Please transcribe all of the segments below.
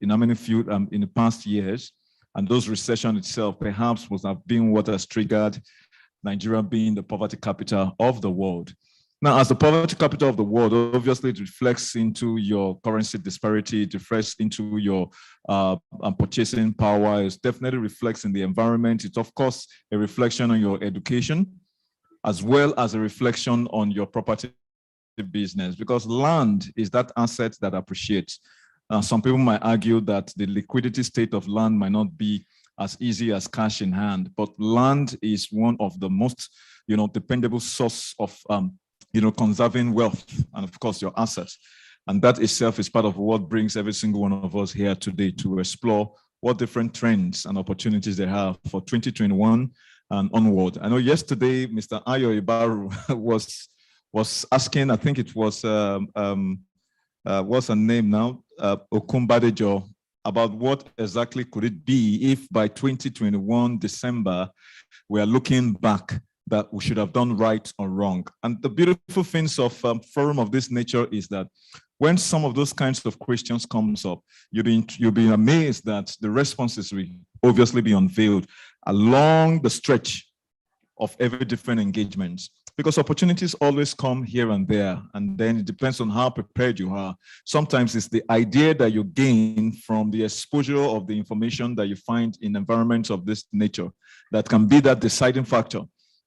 in how many few in the past years, and those recession itself perhaps must have been what has triggered Nigeria being the poverty capital of the world. Now, as the poverty capital of the world, obviously it reflects into your currency disparity, it reflects into your purchasing power, it definitely reflects in the environment. It's of course a reflection on your education, as well as a reflection on your property business, because land is that asset that appreciates. Some people might argue that the liquidity state of land might not be as easy as cash in hand, but land is one of the most, dependable source of, conserving wealth and of course your assets. And that itself is part of what brings every single one of us here today to explore what different trends and opportunities they have for 2021 and onward. I know yesterday, Mr. Ayo Ibaru was asking, I think it was, what's her name now? Okumbadejo, about what exactly could it be if by 2021 December, we are looking back that we should have done right or wrong. And the beautiful things of forum of this nature is that when some of those kinds of questions comes up, you'll be amazed that the responses will obviously be unveiled along the stretch of every different engagement, because opportunities always come here and there, and then it depends on how prepared you are. Sometimes it's the idea that you gain from the exposure of the information that you find in environments of this nature that can be that deciding factor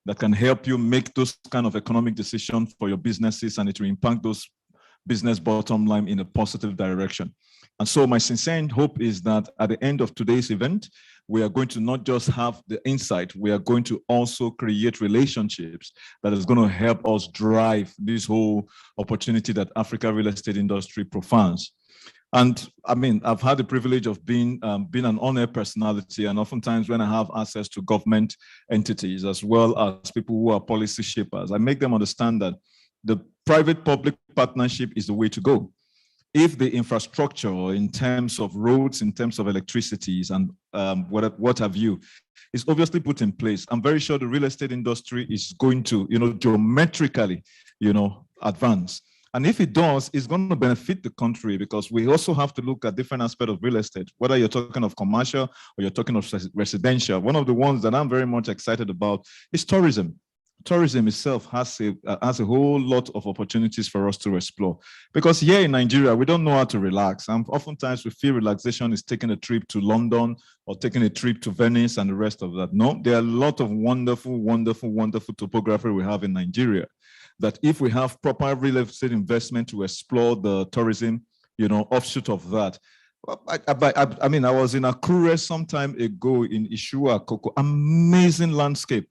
that can help you make those kind of economic decisions for your businesses, and it will impact those business bottom line in a positive direction. And so my sincere hope is that at the end of today's event, we are going to not just have the insight, we are going to also create relationships that is going to help us drive this whole opportunity that Africa real estate industry profounds. And I mean, I've had the privilege of being an on-air personality, and oftentimes when I have access to government entities as well as people who are policy shapers, I make them understand that the private-public partnership is the way to go. If the infrastructure in terms of roads, in terms of electricities and what have you, is obviously put in place, I'm very sure the real estate industry is going to, geometrically, advance. And if it does, it's going to benefit the country, because we also have to look at different aspects of real estate, whether you're talking of commercial or you're talking of residential. One of the ones that I'm very much excited about is tourism. Tourism itself has a whole lot of opportunities for us to explore, because here in Nigeria, we don't know how to relax. And oftentimes we feel relaxation is taking a trip to London or taking a trip to Venice and the rest of that. No, there are a lot of wonderful, wonderful, wonderful topography we have in Nigeria, that if we have proper real estate investment to explore the tourism, offshoot of that. I mean, I was in Akure some time ago in Ishua, Koko, amazing landscape.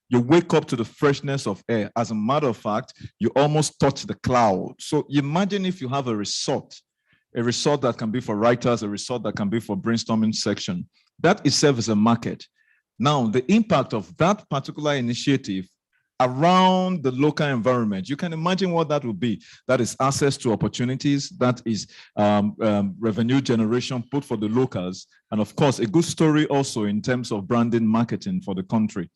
You wake up to the freshness of air. As a matter of fact, you almost touch the cloud. So imagine if you have a resort that can be for writers, a resort that can be for brainstorming section. That itself is a market. Now, the impact of that particular initiative around the local environment, you can imagine what that would be. That is access to opportunities, that is revenue generation put for the locals, and of course, a good story also in terms of branding, marketing for the country.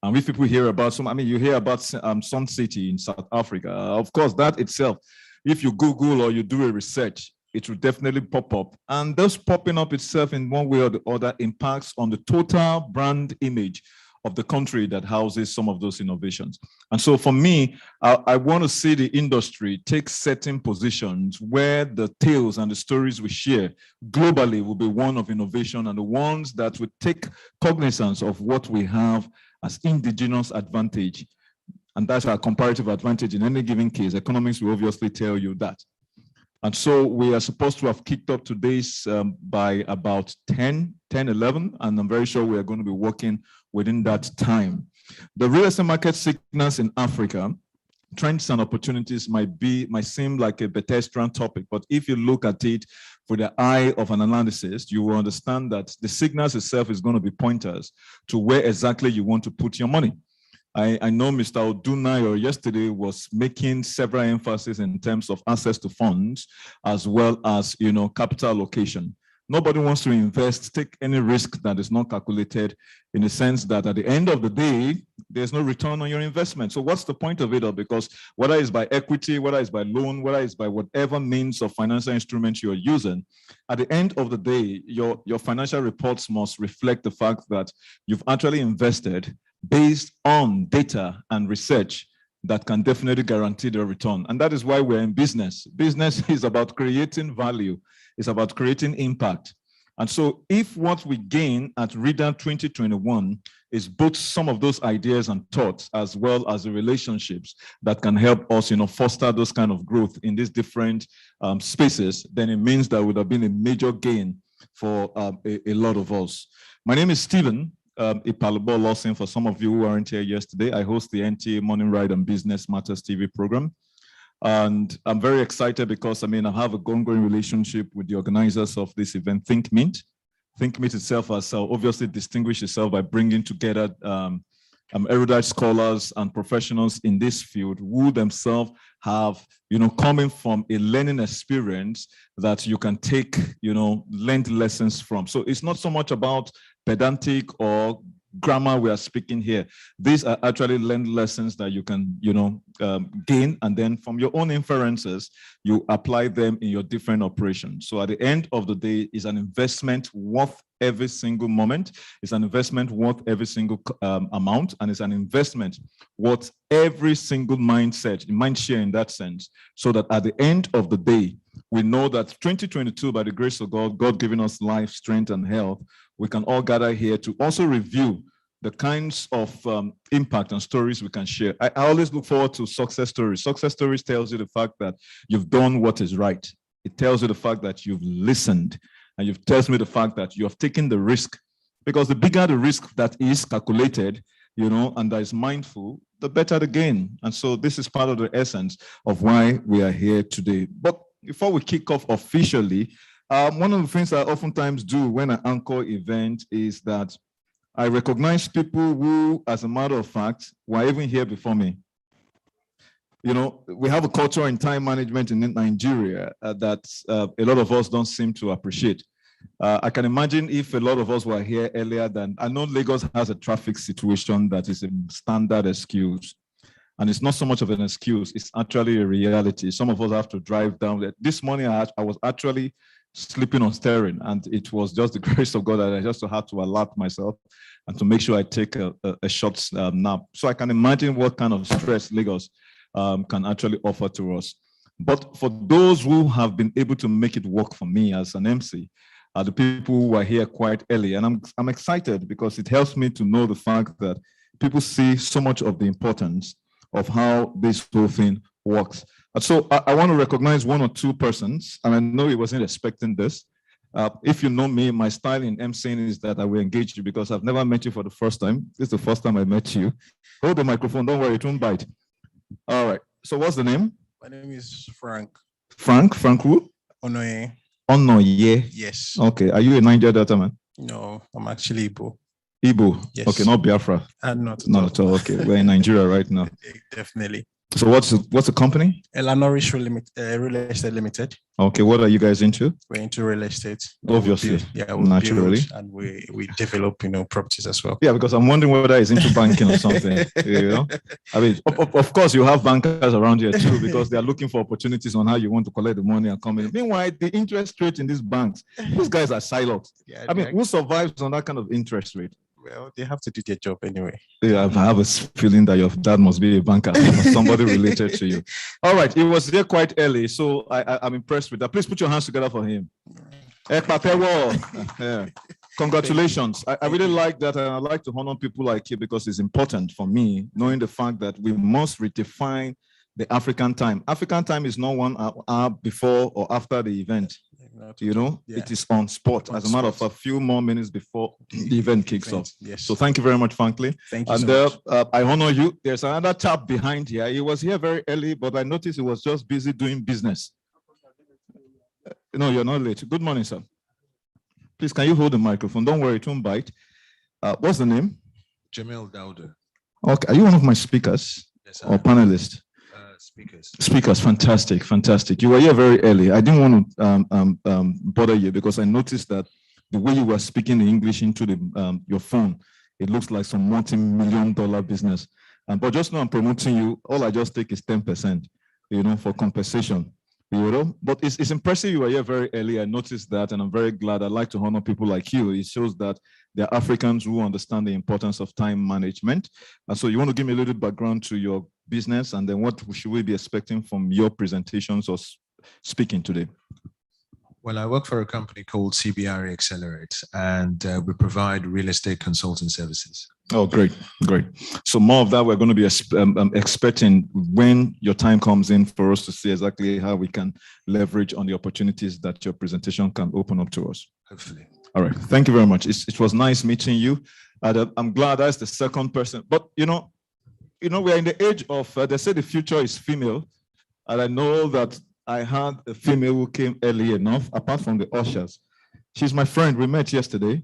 And if people hear about you hear about Sun City in South Africa, of course, that itself, if you Google or you do a research, it will definitely pop up. And those popping up itself in one way or the other impacts on the total brand image of the country that houses some of those innovations. And so for me, I want to see the industry take certain positions where the tales and the stories we share globally will be one of innovation, and the ones that would take cognizance of what we have as indigenous advantage. And that's our comparative advantage in any given case. Economics will obviously tell you that. And so we are supposed to have kicked up today's by about 11, and I'm very sure we are going to be working within that time. The real estate market signals in Africa, trends and opportunities might seem like a pedestrian topic, but if you look at it with the eye of an analysis, you will understand that the signals itself is going to be pointers to where exactly you want to put your money. I know Mr. Odunayo yesterday was making several emphases in terms of access to funds, as well as capital allocation. Nobody wants to invest, take any risk that is not calculated, in the sense that at the end of the day, there's no return on your investment. So what's the point of it all? Because whether it's by equity, whether it's by loan, whether it's by whatever means of financial instruments you're using, at the end of the day, your financial reports must reflect the fact that you've actually invested based on data and research that can definitely guarantee the return. And that is why we're in business. Business is about creating value. It's about creating impact. And so if what we gain at Reda 2021 is both some of those ideas and thoughts, as well as the relationships that can help us, foster those kind of growth in these different spaces, then it means that would have been a major gain for a lot of us. My name is Stephen Ipalobo Lawson. For some of you who aren't here yesterday, I host the NTA Morning Ride and Business Matters TV program. And I'm very excited because, I have a ongoing relationship with the organizers of this event, Think Mint. Think Mint itself has obviously distinguished itself by bringing together erudite scholars and professionals in this field who themselves have, coming from a learning experience that you can take, learn lessons from. So it's not so much about pedantic or grammar we are speaking here. These are actually learned lessons that you can, gain, and then from your own inferences, you apply them in your different operations. So at the end of the day, it's an investment worth every single moment. It's an investment worth every single amount, and it's an investment worth every single mind share in that sense, so that at the end of the day, we know that 2022, by the grace of God, God giving us life, strength, and health, we can all gather here to also review the kinds of impact and stories we can share. I always look forward to success stories. Success stories tells you the fact that you've done what is right. It tells you the fact that you've listened, and it tells me the fact that you have taken the risk, because the bigger the risk that is calculated, and that is mindful, the better the gain. And so this is part of the essence of why we are here today. But before we kick off officially, one of the things I oftentimes do when I anchor event is that I recognize people who, as a matter of fact, were even here before me. We have a culture in time management in Nigeria that a lot of us don't seem to appreciate. I can imagine if a lot of us were here earlier than, I know Lagos has a traffic situation that is a standard excuse. And it's not so much of an excuse, it's actually a reality. Some of us have to drive down. This morning, I was actually sleeping on steering, and it was just the grace of God that I just had to alert myself and to make sure I take a short nap. So I can imagine what kind of stress Lagos can actually offer to us. But for those who have been able to make it work for me as an MC, are the people who are here quite early. And I'm excited because it helps me to know the fact that people see so much of the importance of how this whole thing works. And so I want to recognize one or two persons, and I know he wasn't expecting this. If you know me, my style in emceeing is that I will engage you because I've never met you for the first time. This is the first time I met you. Hold the microphone, don't worry, it won't bite. All right, so what's the name? My name is Frank. Frank who? Onoye. Onoye? Yes. Okay, are you a Niger Delta man? No, I'm actually Igbo. Igbo? Yes. Okay, not Biafra? Not at all, okay. We're in Nigeria right now. Definitely. So what's the company? Elanorish Real Estate Limited. Okay, what are you guys into? We're into real estate. Obviously, we naturally. build and we develop, properties as well. Yeah, because I'm wondering whether it's into banking or something. I mean, of course, you have bankers around here too, because they are looking for opportunities on how you want to collect the money and come in. Meanwhile, the interest rate in these banks, these guys are siloed. Yeah, I mean, who survives on that kind of interest rate? Well, they have to do their job anyway. Yeah, I have a feeling that your dad must be a banker or somebody related to you. All right, he was there quite early, so I'm impressed with that. Please put your hands together for him. Yeah. Congratulations. I really like that, and I like to honor people like you because it's important for me, knowing the fact that we must redefine the African time. African time is not 1 hour before or after the event. It is on spot. As a matter of a few more minutes before the event kicks off. Yes. So thank you very much, Franklin. Thank you so much. I honor you. There's another chap behind here. He was here very early, but I noticed he was just busy doing business. No, you're not late. Good morning, sir. Please, can you hold the microphone? Don't worry, it won't bite. What's the name? Jamil Dauda. Okay, are you one of my speakers? Yes, sir. Or panelists? Speakers, fantastic, fantastic. You were here very early. I didn't want to bother you because I noticed that the way you were speaking the English into the your phone, it looks like some multi-million-dollar business. But just now I'm promoting you. All I just take is 10%, for compensation. But it's impressive you were here very early. I noticed that, and I'm very glad. I like to honor people like you. It shows that there are Africans who understand the importance of time management. And so you want to give me a little background to your business, and then what should we be expecting from your presentations or speaking today? Well, I work for a company called CBRE Accelerate, and we provide real estate consulting services. Oh, great, great. So more of that we're going to be expecting when your time comes in for us to see exactly how we can leverage on the opportunities that your presentation can open up to us. Hopefully. All right, thank you very much. It was nice meeting you. I'm glad that's the second person, but we're in the age of, they say the future is female, and I know that I had a female who came early enough, apart from the ushers. She's my friend. We met yesterday.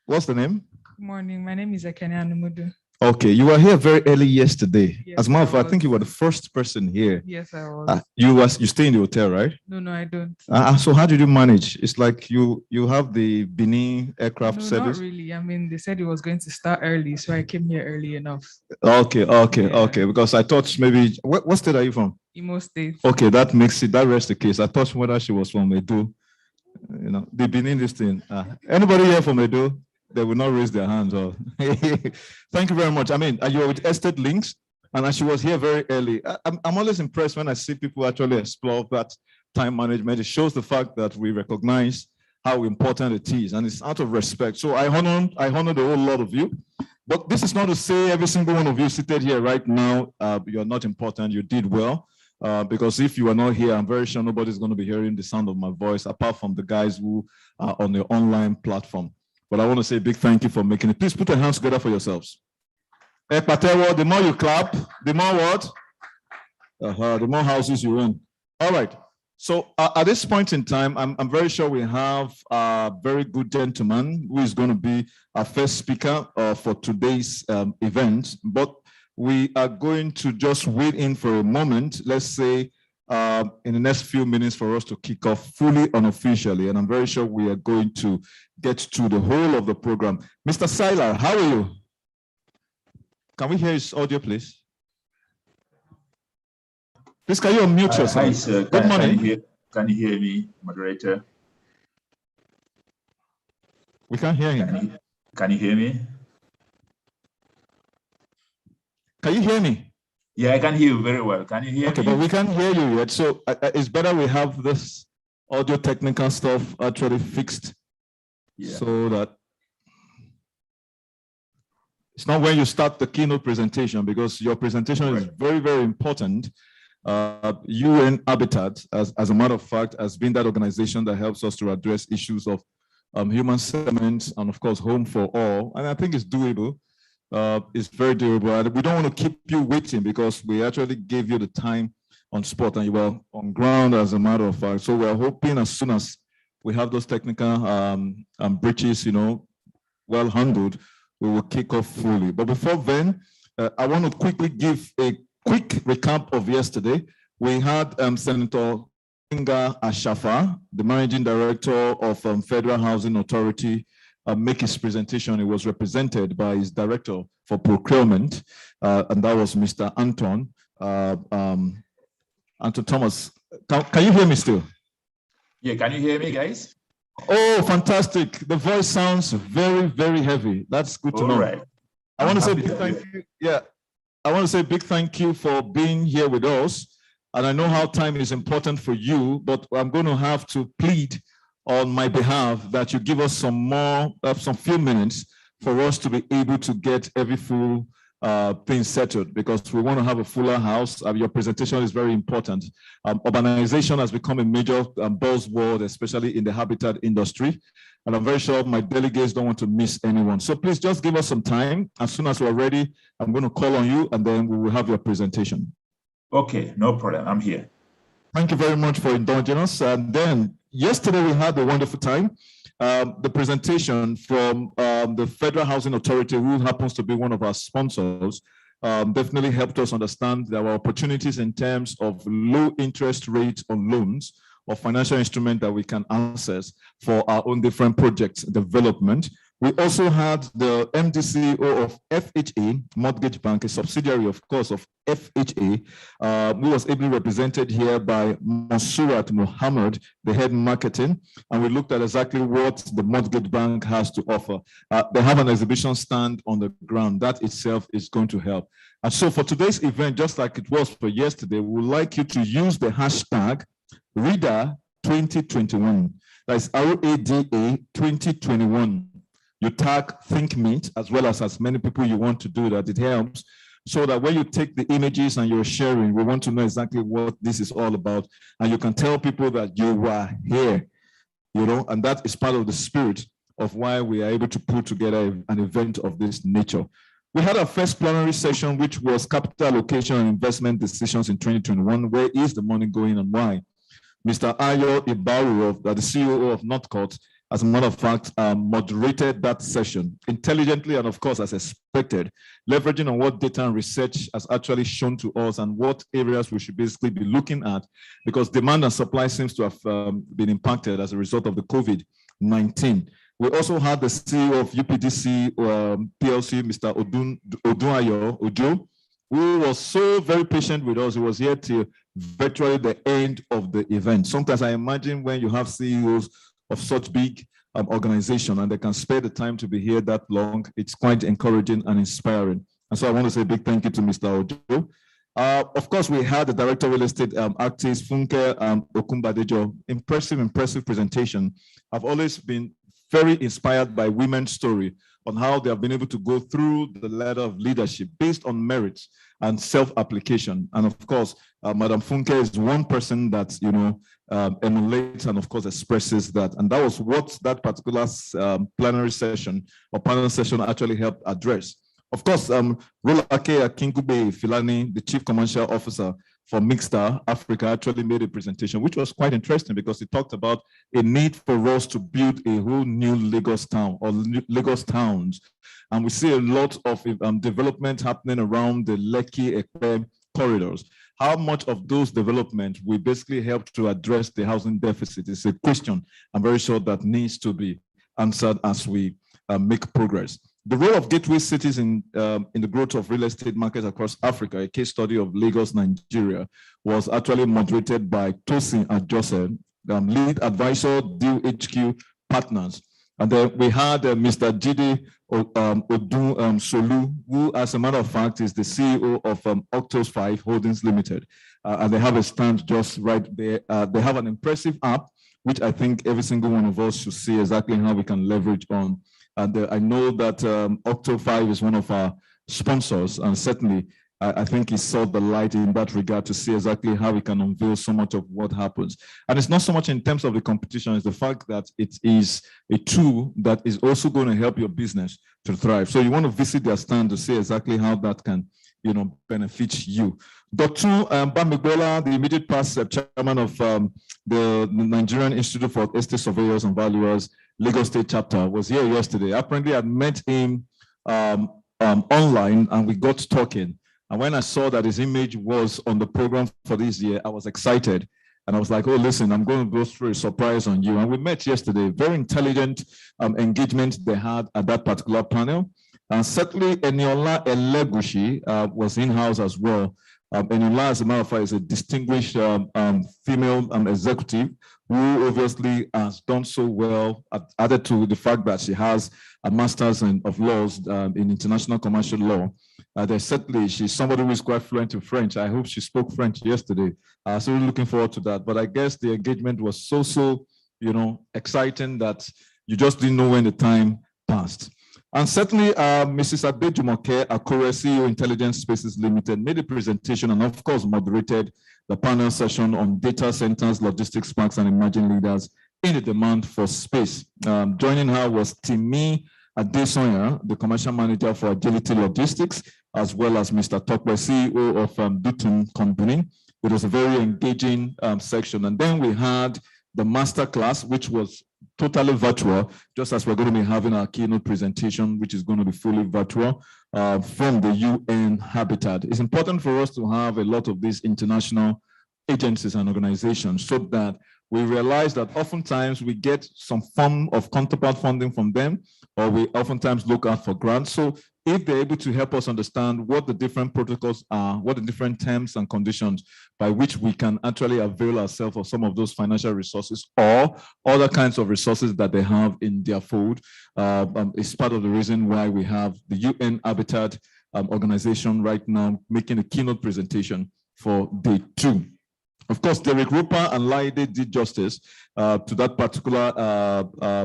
What's the name? Good morning. My name is Ekene Anumudu. Okay, you were here very early yesterday. Yes, As a matter of fact, I think you were the first person here. Yes, I was. You stay in the hotel, right? No, I don't. So how did you manage? It's like you have the Benin aircraft No, service. not really. I mean, they said it was going to start early, so I came here early enough. Okay. Because I thought maybe what state are you from? Imo State. Okay, that rests the case. I thought whether she was from Edo. The Benin this thing. Anybody here from Edo? They will not raise their hands. Thank you very much. I mean, you were with Estate Links, and she was here very early. I'm always impressed when I see people actually explore that time management. It shows the fact that we recognize how important it is, and it's out of respect. So I honor the whole lot of you. But this is not to say every single one of you seated here right now, you're not important. You did well. Because if you are not here, I'm very sure nobody's going to be hearing the sound of my voice, apart from the guys who are on the online platform. But I want to say a big thank you for making it. Please put your hands together for yourselves. The more you clap, the more what? The more houses you own. All right. So at this point in time, I'm very sure we have a very good gentleman who is going to be our first speaker for today's event. But we are going to just wait in for a moment. Let's say in the next few minutes for us to kick off fully unofficially. And I'm very sure we are going to get to the whole of the program. Mr. Seiler, how are you? Can we hear his audio, please? Please, can you unmute yourself? Hi, sir. Good morning. Can you hear me, moderator? We can't hear him. Can you hear me? Can you hear me? Yeah, I can hear you very well. Can you hear me? Okay, but we can't hear you yet. So it's better we have this audio technical stuff actually fixed. Yeah. So that it's not when you start the keynote presentation, because your presentation is very, very important. UN Habitat, as a matter of fact, has been that organization that helps us to address issues of human settlements and, of course, home for all. And I think it's doable. It's very doable. And we don't want to keep you waiting because we actually gave you the time on spot and you were on ground, as a matter of fact. So we're hoping as soon as we have those technical breaches, well handled, we will kick off fully. But before then, I want to quickly give a quick recap of yesterday. We had Senator Inga Ashafa, the Managing Director of Federal Housing Authority, make his presentation. It was represented by his Director for Procurement, and that was Mr. Anton Thomas. Can you hear me still? Yeah, can you hear me, guys? Oh, fantastic. The voice sounds very, very heavy. That's good to know. Right. I want to say big thank you. Yeah, I want to say big thank you for being here with us. And I know how time is important for you, but I'm going to have to plead on my behalf that you give us some few minutes for us to be able to get every full thing settled, because we want to have a fuller house. Your presentation is very important. Urbanization has become a major buzzword, especially in the habitat industry. And I'm very sure my delegates don't want to miss anyone. So please just give us some time. As soon as we're ready, I'm going to call on you and then we will have your presentation. Okay, no problem. I'm here. Thank you very much for indulging us. And then yesterday we had a wonderful time. The presentation from the Federal Housing Authority, who happens to be one of our sponsors, definitely helped us understand there were opportunities in terms of low interest rates on loans or financial instrument that we can access for our own different projects development. We also had the MD/CEO of FHA Mortgage Bank, a subsidiary, of course, of FHA, who was ably represented here by Monsurat Mohammed, the head marketing, and we looked at exactly what the mortgage bank has to offer. They have an exhibition stand on the ground. That itself is going to help. And so for today's event, just like it was for yesterday, we would like you to use the hashtag Reda 2021. That's RADA 2021. You tag ThinkMeet as well as many people you want to do that. It helps so that when you take the images and you're sharing, we want to know exactly what this is all about. And you can tell people that you were here, you know, and that is part of the spirit of why we are able to put together an event of this nature. We had our first plenary session, which was capital allocation and investment decisions in 2021. Where is the money going and why? Mr. Ayo Ibaru, the CEO of Northcote, as a matter of fact, moderated that session intelligently and, of course, as expected, leveraging on what data and research has actually shown to us and what areas we should basically be looking at, because demand and supply seems to have been impacted as a result of the COVID-19. We also had the CEO of UPDC PLC, Mr. Ojo, who was so very patient with us. He was here till virtually the end of the event. Sometimes I imagine when you have CEOs of such big organization and they can spare the time to be here that long, it's quite encouraging and inspiring. And so I want to say a big thank you to Mr. Ojo. Of course, we had the Director of Real Estate artist, Funke Okumbadejo. Impressive presentation. I've always been very inspired by women's story on how they have been able to go through the ladder of leadership based on merits and self-application. And of course, Madam Funke is one person that, you know, emulates and of course expresses that. And that was what that particular plenary session or panel session actually helped address. Of course, Rolake Akingube Filani, the Chief Commercial Officer for Mixstar Africa, actually made a presentation, which was quite interesting because he talked about a need for us to build a whole new Lagos town or Lagos towns. And we see a lot of development happening around the Lekki-Ekpe corridors. How much of those development will basically help to address the housing deficit is a question I'm very sure that needs to be answered as we make progress. The role of gateway cities in the growth of real estate markets across Africa, a case study of Lagos, Nigeria, was actually moderated by Tosin Ajose, lead advisor, Deal HQ Partners. And then we had Mr. Jide Odun Solu, who, as a matter of fact, is the CEO of Octos 5 Holdings Limited. And they have a stand just right there. They have an impressive app, which I think every single one of us should see exactly how we can leverage on. And I know that Octo 5 is one of our sponsors, and certainly I think he saw the light in that regard to see exactly how we can unveil so much of what happens. And it's not so much in terms of the competition, it's the fact that it is a tool that is also going to help your business to thrive. So you want to visit their stand to see exactly how that can, you know, benefit you. Dr. Bamigbola, the immediate past chairman of the Nigerian Institute for Estate Surveyors and Valuers, Lagos State chapter, was here yesterday. Apparently, I met him online and we got talking. And when I saw that his image was on the program for this year, I was excited. And I was like, oh, listen, I'm going to go through a surprise on you. And we met yesterday. Very intelligent engagement they had at that particular panel. And certainly, Eniola Elegushi was in-house as well. Eniola, as a matter of fact, is a distinguished female executive who obviously has done so well, added to the fact that she has a master's of laws in international commercial law. Certainly, she's somebody who is quite fluent in French. I hope she spoke French yesterday. So we're looking forward to that. But I guess the engagement was so, you know, exciting that you just didn't know when the time passed. And certainly, Mrs. Adejumoke Akure, CEO Intelligence Spaces Limited, made a presentation and, of course, moderated the panel session on data centers, logistics parks, and emerging leaders in the demand for space. Joining her was Timi Adesonya, the commercial manager for Agility Logistics, as well as Mr. Tokwe, CEO of Dutton Company. It was a very engaging section. And then we had the master class, which was totally virtual, just as we're going to be having our keynote presentation, which is going to be fully virtual from the UN Habitat. It's important for us to have a lot of these international agencies and organizations so that we realize that oftentimes we get some form of counterpart funding from them, or we oftentimes look out for grants. So if they're able to help us understand what the different protocols are, what the different terms and conditions by which we can actually avail ourselves of some of those financial resources or other kinds of resources that they have in their fold, is part of the reason why we have the UN Habitat organization right now making a keynote presentation for day 2. Of course, Derek Roper and Laide did justice to that particular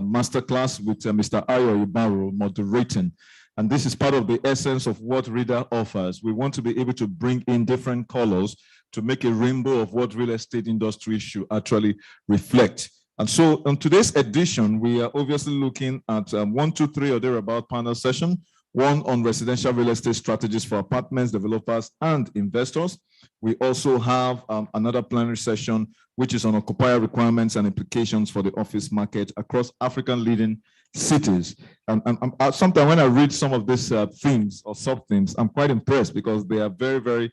masterclass with Mr. Ayo Ibaru moderating. And this is part of the essence of what Reda offers. We want to be able to bring in different colors to make a rainbow of what real estate industry should actually reflect. And so on today's edition, we are obviously looking at 1, 2, 3 or thereabout panel session, one on residential real estate strategies for apartments, developers, and investors. We also have another plenary session, which is on occupier requirements and implications for the office market across African leading cities. And sometimes when I read some of these themes or sub-themes, I'm quite impressed because they are very, very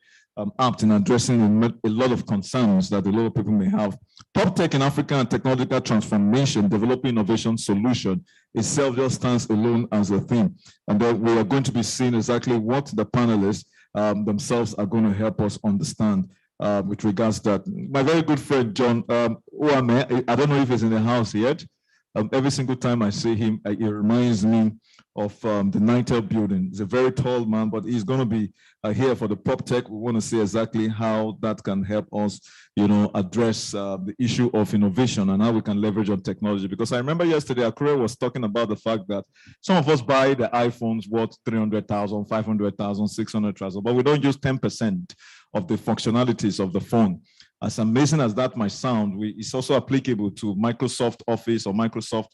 apt in addressing a lot of concerns that a lot of people may have. Top tech in Africa and technological transformation, developing innovation solution itself just stands alone as a theme. And then we are going to be seeing exactly what the panelists themselves are going to help us understand with regards to that. My very good friend, John Ouame, I don't know if he's in the house yet. Every single time I see him, it reminds me of the Nitel building. He's a very tall man, but he's going to be here for the prop tech. We want to see exactly how that can help us, address the issue of innovation and how we can leverage on technology. Because I remember yesterday, Akure was talking about the fact that some of us buy the iPhones worth 300,000, 500,000, 600,000, but we don't use 10% of the functionalities of the phone. As amazing as that might sound, it's also applicable to Microsoft Office or Microsoft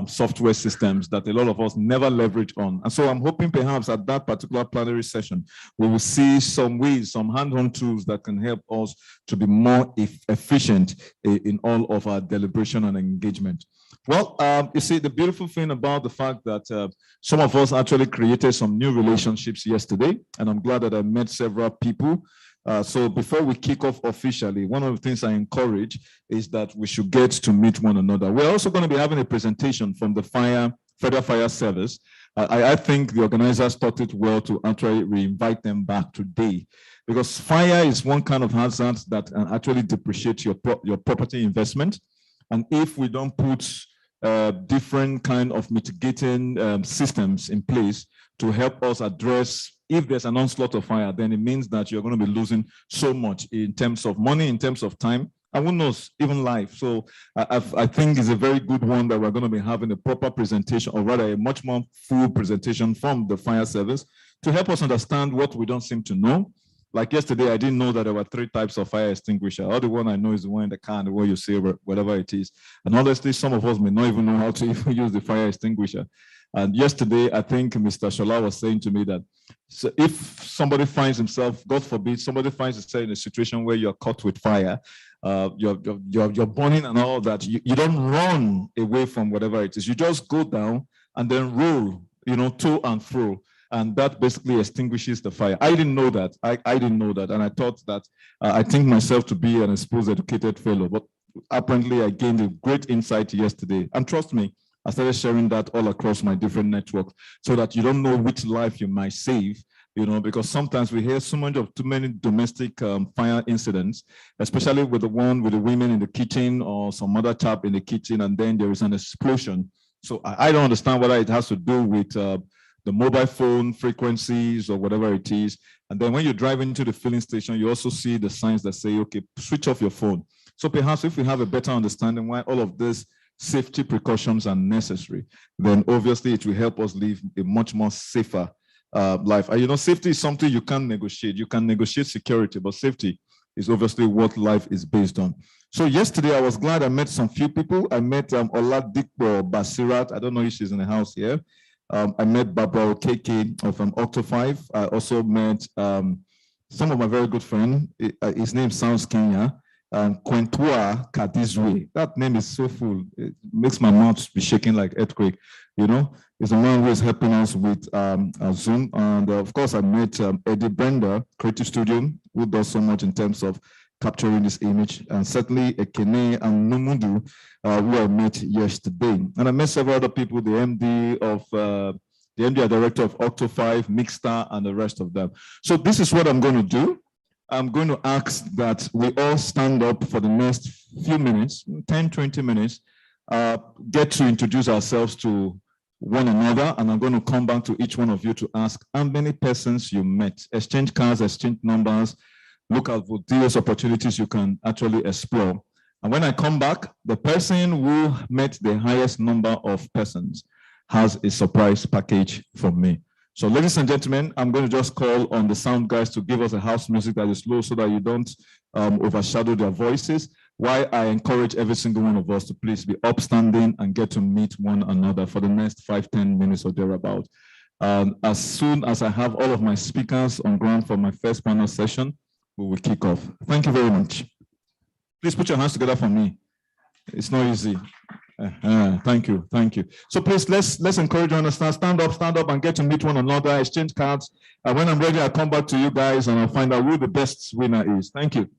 software systems that a lot of us never leverage on. And so I'm hoping perhaps at that particular plenary session, we will see some ways, some hands-on tools that can help us to be more efficient in all of our deliberation and engagement. Well, you see, the beautiful thing about the fact that some of us actually created some new relationships yesterday, and I'm glad that I met several people. So before we kick off officially, one of the things I encourage is that we should get to meet one another. We're also going to be having a presentation from the Federal Fire Service. I think the organizers thought it well to actually re-invite them back today, because fire is one kind of hazard that actually depreciates your property investment. And if we don't put different kind of mitigating systems in place to help us address, if there's an onslaught of fire, then it means that you're going to be losing so much in terms of money, in terms of time, and who knows, even life. So I think it's a very good one that we're going to be having a proper presentation, or rather a much more full presentation from the fire service to help us understand what we don't seem to know. Like yesterday, I didn't know that there were 3 types of fire extinguisher. All the one I know is the one in the car and the one you see whatever it is. And honestly, some of us may not even know how to even use the fire extinguisher. And yesterday, I think Mr. Shola was saying to me that so if somebody finds himself, God forbid, somebody finds himself in a situation where you're caught with fire, you're burning and all that, you don't run away from whatever it is. You just go down and then roll, to and fro. And that basically extinguishes the fire. I didn't know that. I didn't know that. And I thought that I think myself to be an exposed, educated fellow. But apparently, I gained a great insight yesterday. And trust me, I started sharing that all across my different networks so that you don't know which life you might save, because sometimes we hear so much of too many domestic fire incidents, especially with the one with the women in the kitchen or some other chap in the kitchen, and then there is an explosion. So I don't understand whether it has to do with the mobile phone frequencies or whatever it is. And then when you drive into the filling station, you also see the signs that say, okay, switch off your phone. So perhaps if we have a better understanding why all of this safety precautions are necessary, then obviously it will help us live a much more safer life. And safety is something you can't negotiate. You can negotiate security, but safety is obviously what life is based on. So yesterday, I was glad I met some few people. I met Oladikbo Basirat. I don't know if she's in the house here. I met Barbara Okeke from Octo5. I also met some of my very good friends. His name sounds Kenya. and Quentua Kadizwe. That name is so full. It makes my mouth be shaking like earthquake. You know, is the one who is helping us with Zoom. And of course, I met Eddie Brenda, Creative Studio, who does so much in terms of capturing this image. And certainly Ekene and Numundu, who I met yesterday. And I met several other people, the MD and director of Octo5, Mixstar, and the rest of them. So this is what I'm going to do. I'm going to ask that we all stand up for the next few minutes, 10, 20 minutes, get to introduce ourselves to one another, and I'm going to come back to each one of you to ask how many persons you met. Exchange cards, exchange numbers, look out for deals, opportunities you can actually explore. And when I come back, the person who met the highest number of persons has a surprise package from me. So ladies and gentlemen, I'm going to just call on the sound guys to give us a house music that is low so that you don't overshadow their voices, while I encourage every single one of us to please be upstanding and get to meet one another for the next 5-10 minutes or thereabout. As soon as I have all of my speakers on ground for my first panel session, we will kick off. Thank you very much. Please put your hands together for me. It's not easy. Thank you, thank you. So please, let's encourage you to stand up and get to meet one another, exchange cards. And when I'm ready, I'll come back to you guys and I'll find out who the best winner is. Thank you.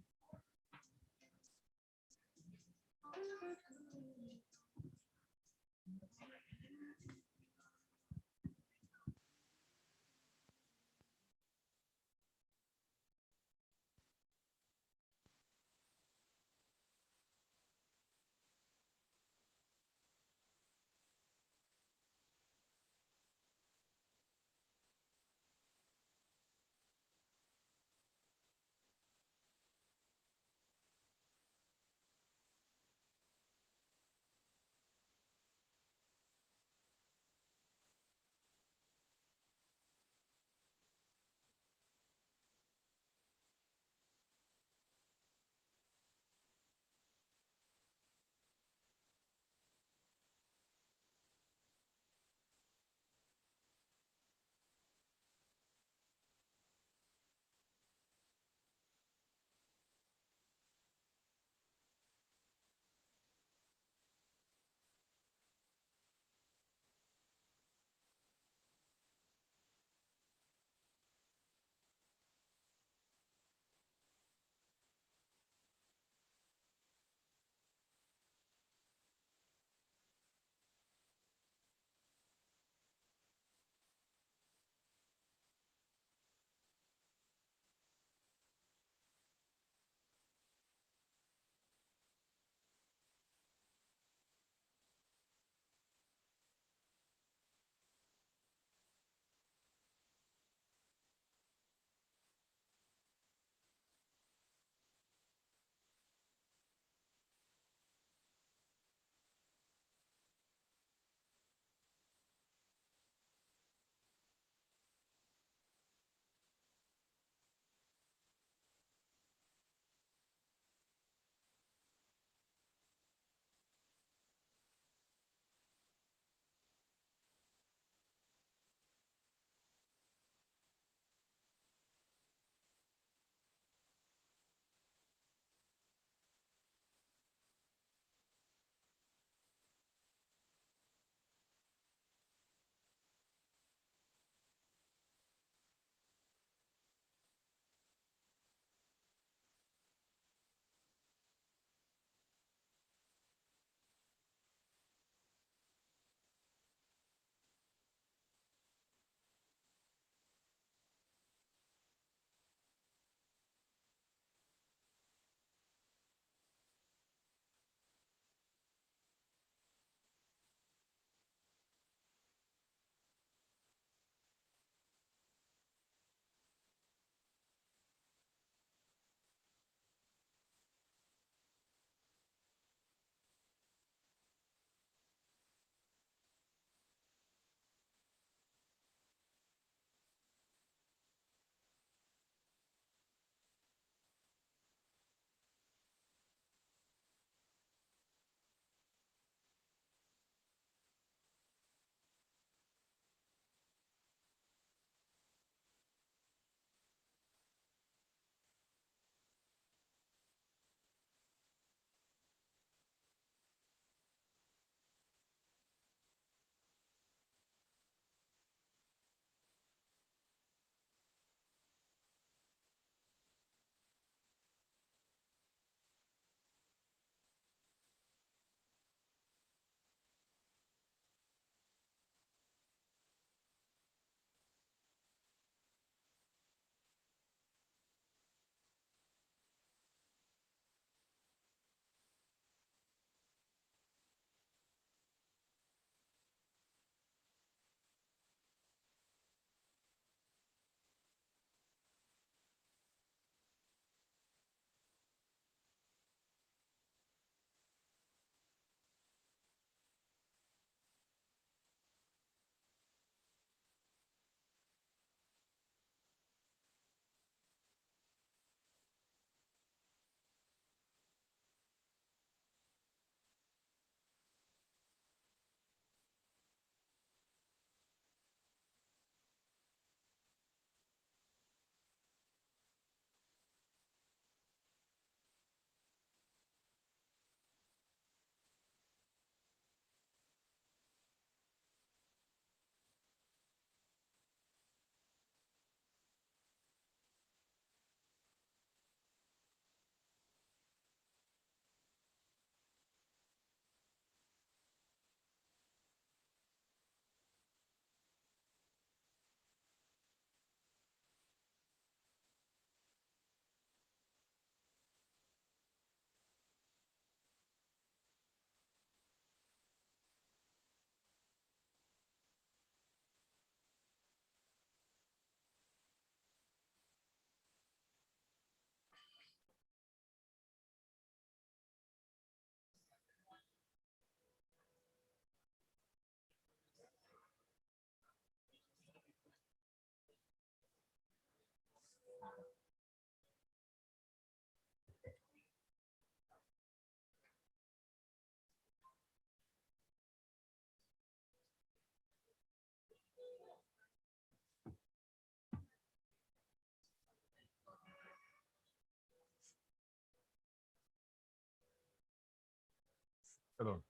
Hello.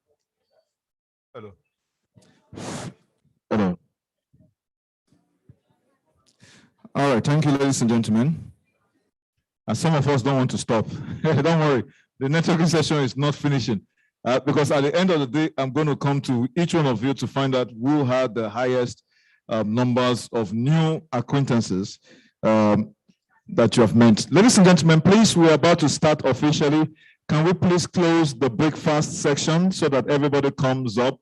Hello. Hello. All right, thank you, ladies and gentlemen. And some of us don't want to stop. Don't worry, the networking session is not finishing because at the end of the day, I'm going to come to each one of you to find out who had the highest numbers of new acquaintances that you have met. Ladies and gentlemen, please, we're about to start officially. Can we please close the breakfast section so that everybody comes up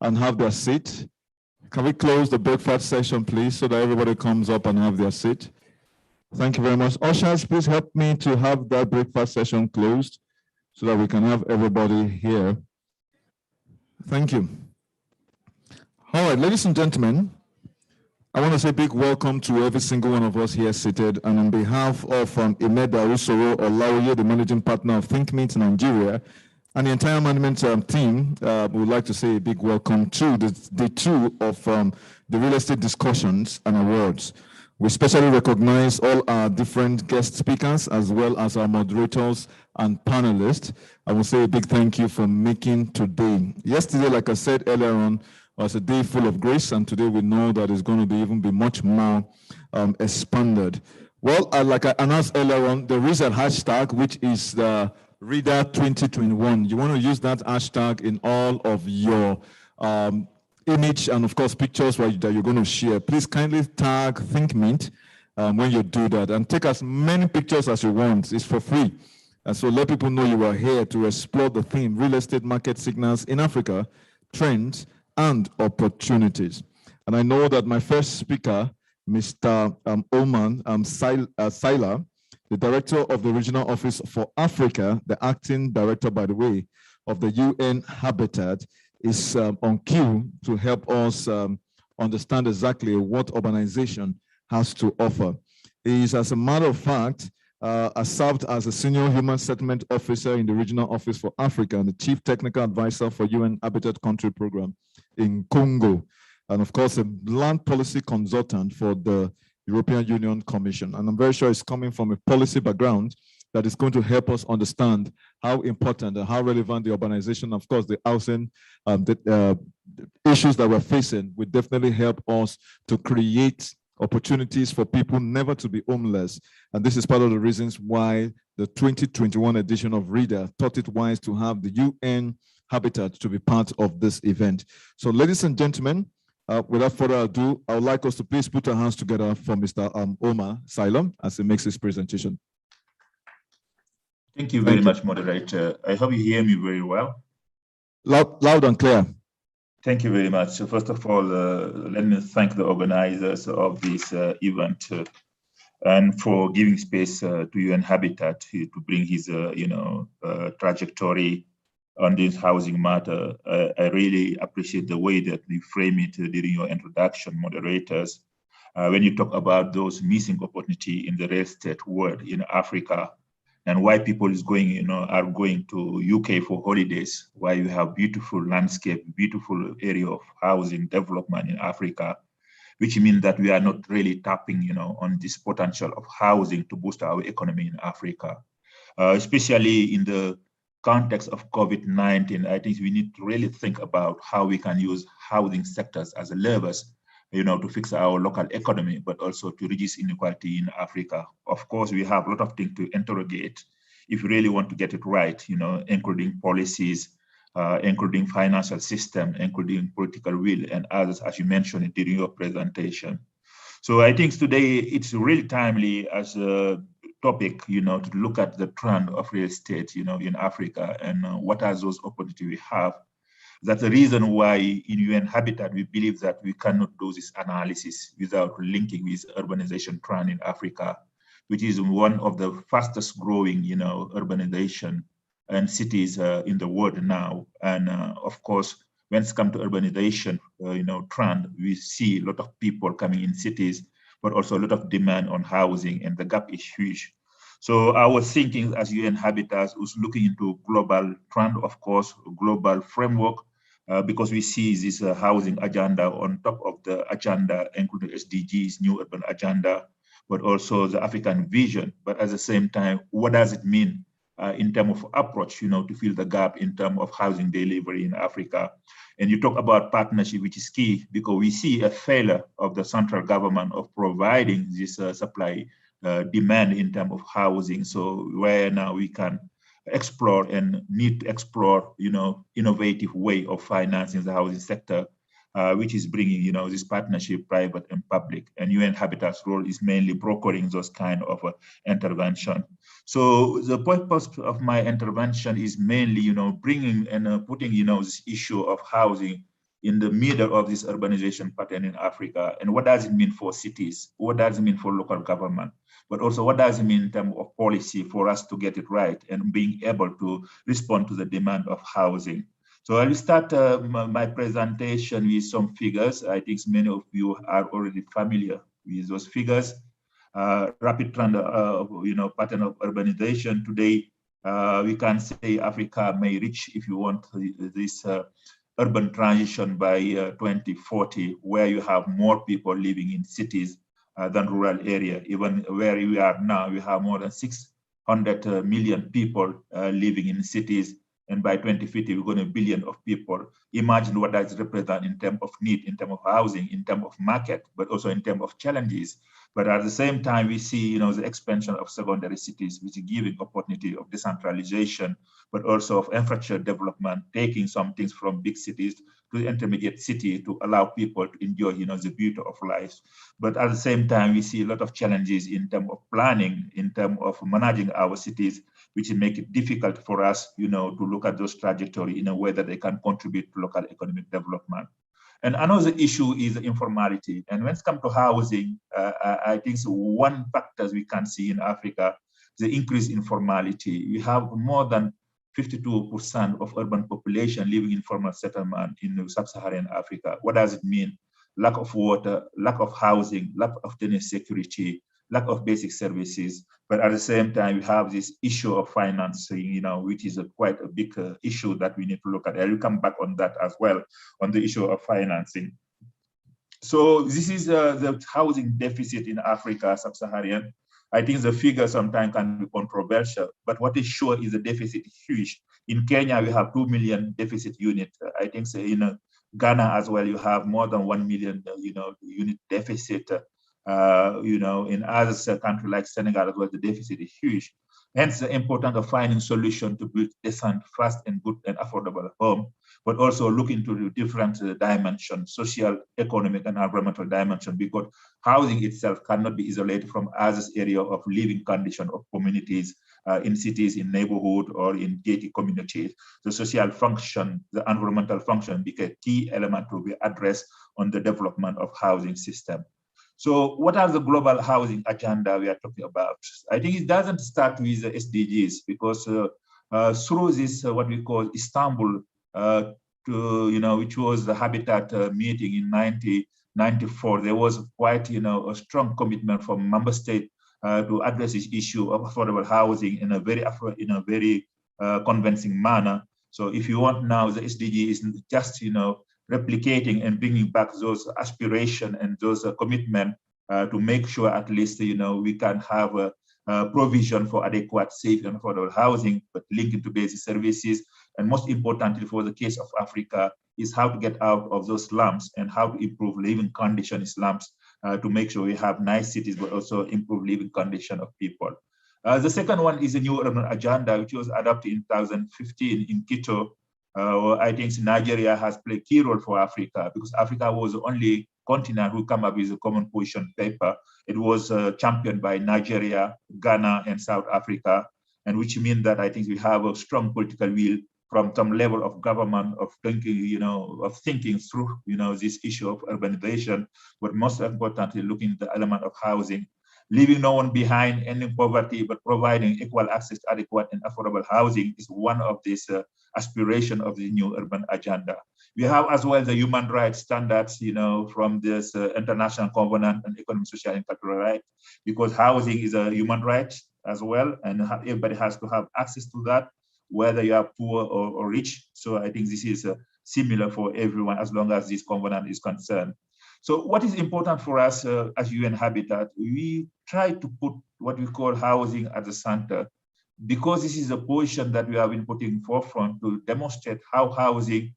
and have their seat? Can we close the breakfast session, please, so that everybody comes up and have their seat? Thank you very much. Ushers, please help me to have that breakfast session closed so that we can have everybody here. Thank you. All right, ladies and gentlemen, I want to say a big welcome to every single one of us here seated. And on behalf of Imeda Usoro Olaoye, the managing partner of ThinkMeet Nigeria, and the entire management team, we would like to say a big welcome to the two of the real estate discussions and awards. We especially recognize all our different guest speakers as well as our moderators and panelists. I will say a big thank you for making today. Yesterday, like I said earlier on, was a day full of grace, and today we know that it's going to be even much more expanded. Well, like I announced earlier on, there is a hashtag which is the Reda 2021. You want to use that hashtag in all of your image and of course pictures that you're going to share. Please kindly tag ThinkMeet when you do that, and take as many pictures as you want. It's for free. And so let people know you are here to explore the theme, real estate market signals in Africa, trends and opportunities. And I know that my first speaker, Mr. Oman Saila, the director of the Regional Office for Africa, the acting director, by the way, of the UN Habitat, is on cue to help us understand exactly what urbanization has to offer. He is, as a matter of fact, served as a senior human settlement officer in the Regional Office for Africa and the chief technical advisor for UN Habitat Country Program in Congo. And of course, a land policy consultant for the European Union Commission. And I'm very sure it's coming from a policy background that is going to help us understand how important and how relevant the urbanization, of course, the housing, the issues that we're facing will definitely help us to create opportunities for people never to be homeless. And this is part of the reasons why the 2021 edition of Reda thought it wise to have the UN Habitat to be part of this event. So ladies and gentlemen, without further ado, I would like us to please put our hands together for Mr. Omar Saila as he makes his presentation. Thank you very much, moderator. I hope you hear me very well. Loud and clear. Thank you very much. So first of all, let me thank the organizers of this event and for giving space to UN Habitat to bring his, trajectory on this housing matter. I really appreciate the way that you frame it during your introduction, moderators. When you talk about those missing opportunity in the real estate world in Africa, and why people are going to UK for holidays, why you have beautiful landscape, beautiful area of housing development in Africa, which means that we are not really tapping, on this potential of housing to boost our economy in Africa, especially in the context of COVID-19. I think we need to really think about how we can use housing sectors as levers, to fix our local economy, but also to reduce inequality in Africa. Of course, we have a lot of things to interrogate if we really want to get it right, including policies, including financial system, including political will and others, as you mentioned during your presentation. So I think today it's really timely as a topic, to look at the trend of real estate, in Africa and what are those opportunities we have. That's the reason why in UN Habitat, we believe that we cannot do this analysis without linking with urbanization trend in Africa, which is one of the fastest growing, urbanization and cities in the world now. And of course, when it comes to urbanization, trend, we see a lot of people coming in cities, but also a lot of demand on housing, and the gap is huge. So our thinking as UN Habitat was looking into global trend, of course, global framework, because we see this housing agenda on top of the agenda, including SDGs, new urban agenda, but also the African vision. But at the same time, what does it mean in terms of approach, to fill the gap in terms of housing delivery in Africa. And you talk about partnership, which is key, because we see a failure of the central government of providing this supply demand in terms of housing. So where now we can explore and need to explore, innovative way of financing the housing sector, which is bringing, this partnership, private and public. And UN Habitat's role is mainly brokering those kind of intervention. So the purpose of my intervention is mainly, bringing and putting, this issue of housing in the middle of this urbanization pattern in Africa. And what does it mean for cities? What does it mean for local government? But also what does it mean in terms of policy for us to get it right and being able to respond to the demand of housing? So I will start my presentation with some figures. I think many of you are already familiar with those figures. Rapid trend, pattern of urbanization today. We can say Africa may reach, if you want, this urban transition by 2040, where you have more people living in cities than rural area. Even where we are now, we have more than 600 million people living in cities. And by 2050, we're going to 1 billion of people. Imagine what that represents in terms of need, in terms of housing, in terms of market, but also in terms of challenges. But at the same time, we see, the expansion of secondary cities, which is giving opportunity of decentralization, but also of infrastructure development, taking some things from big cities to the intermediate city to allow people to enjoy, the beauty of life. But at the same time, we see a lot of challenges in terms of planning, in terms of managing our cities, which make it difficult for us, to look at those trajectory in a way that they can contribute to local economic development. And another issue is informality. And when it comes to housing, I think one factor we can see in Africa is the increased informality. We have more than 52% of urban population living in formal settlement in Sub-Saharan Africa. What does it mean? Lack of water, lack of housing, lack of tenant security, lack of basic services. But at the same time, we have this issue of financing, which is quite a big issue that we need to look at. I will come back on that as well, on the issue of financing. So this is the housing deficit in Africa, Sub-Saharan. I think the figure sometimes can be controversial, but what is sure is the deficit is huge. In Kenya, we have 2 million deficit units. I think in Ghana as well, you have more than 1 million, unit deficit. In other countries like Senegal as well, the deficit is huge. Hence, the importance of finding solutions to build decent, fast, and good and affordable home, but also look into the different dimensions, social, economic, and environmental dimension, because housing itself cannot be isolated from other areas of living condition of communities in cities, in neighborhood, or in gated communities. The social function, the environmental function become a key element to be addressed on the development of housing system. So what are the global housing agenda we are talking about? I think it doesn't start with the SDGs, because through this, what we call Istanbul, which was the Habitat meeting in 1994, there was quite, a strong commitment from member states to address this issue of affordable housing in a very convincing manner. So if you want now, the SDG is just, replicating and bringing back those aspirations and those commitments to make sure at least, we can have a provision for adequate, safe, and affordable housing, but linked to basic services. And most importantly, for the case of Africa, is how to get out of those slums and how to improve living conditions in slums to make sure we have nice cities, but also improve living condition of people. The second one is a new urban agenda, which was adopted in 2015 in Quito. I think Nigeria has played a key role for Africa, because Africa was the only continent who came up with a common position paper. It was championed by Nigeria, Ghana, and South Africa, and which means that I think we have a strong political will from some level of government of thinking through, this issue of urbanization, but most importantly, looking at the element of housing, leaving no one behind, ending poverty, but providing equal access to adequate and affordable housing is one of these aspiration of the new urban agenda. We have as well the human rights standards, from this international covenant on economic, social, and cultural rights, because housing is a human right as well, and everybody has to have access to that, whether you are poor or rich. So I think this is similar for everyone as long as this covenant is concerned. So what is important for us as UN Habitat, we try to put what we call housing at the center, because this is a position that we have been putting forefront to demonstrate how housing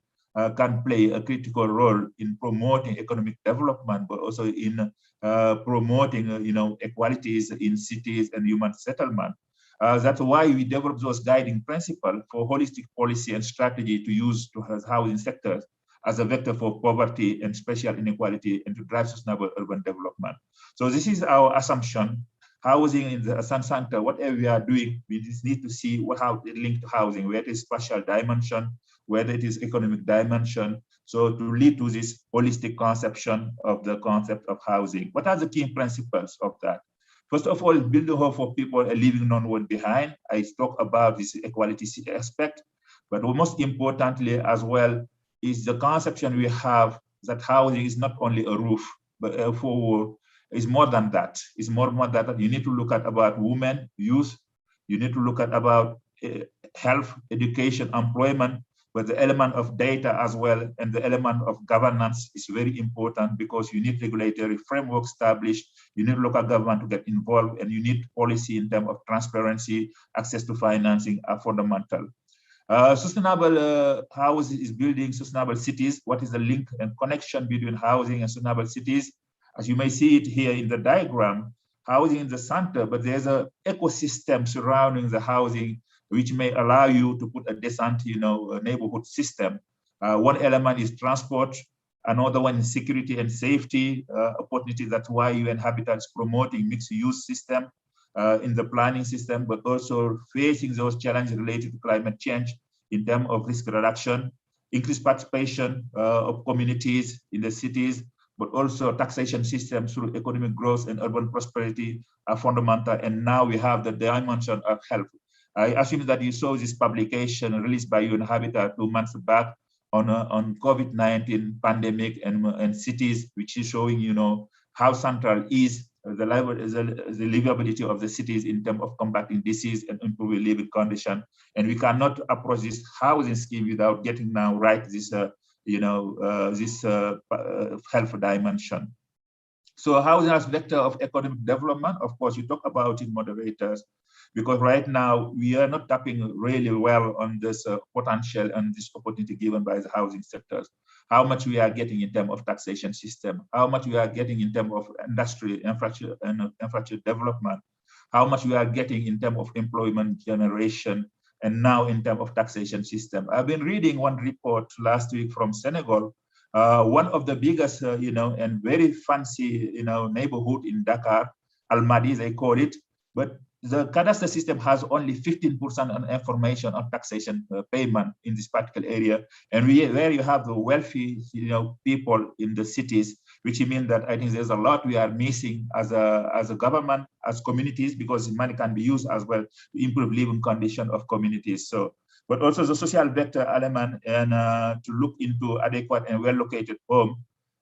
can play a critical role in promoting economic development, but also in promoting, equalities in cities and human settlement. That's why we developed those guiding principles for holistic policy and strategy to use to housing sectors as a vector for poverty and spatial inequality and to drive sustainable urban development. So this is our assumption. Housing in the Sun Center, whatever we are doing, we just need to see how it linked to housing, whether it is spatial dimension, whether it is economic dimension, so to lead to this holistic conception of the concept of housing. What are the key principles of that? First of all, building hope for people and leaving no one behind. I talk about this equality aspect, but most importantly as well is the conception we have that housing is not only a roof, but is more than that. It's more than that. You need to look at about women, youth. You need to look at about health, education, employment, but the element of data as well and the element of governance is very important because you need regulatory framework established, you need local government to get involved, and you need policy in terms of transparency, access to financing are fundamental. Sustainable housing is building sustainable cities. What is the link and connection between housing and sustainable cities? As you may see it here in the diagram, housing in the center, but there's an ecosystem surrounding the housing which may allow you to put a decent, neighborhood system. One element is transport. Another one is security and safety opportunity. That's why UN Habitat is promoting mixed-use system in the planning system, but also facing those challenges related to climate change in terms of risk reduction, increased participation of communities in the cities, but also taxation systems through economic growth and urban prosperity are fundamental. And now we have the dimension of health. I assume that you saw this publication released by UN Habitat 2 months back on COVID-19 pandemic and cities, which is showing, how central is the livability of the cities in terms of combating disease and improving living condition. And we cannot approach this housing scheme without getting now right this, health dimension. So housing as vector of economic development, of course, you talk about it, moderators, because right now we are not tapping really well on this potential and this opportunity given by the housing sectors. How much we are getting in terms of taxation system, how much we are getting in terms of industry infrastructure and infrastructure development, how much we are getting in terms of employment generation, and now in terms of taxation system. I've been reading one report last week from Senegal. One of the biggest, and very fancy, neighborhood in Dakar, Almadi, they call it, but the cadastre system has only 15% on information on taxation payment in this particular area. And where you have the wealthy, people in the cities, which means that I think there's a lot we are missing as a government, as communities, because money can be used as well to improve living condition of communities. So, but also the social vector element and to look into adequate and well-located home.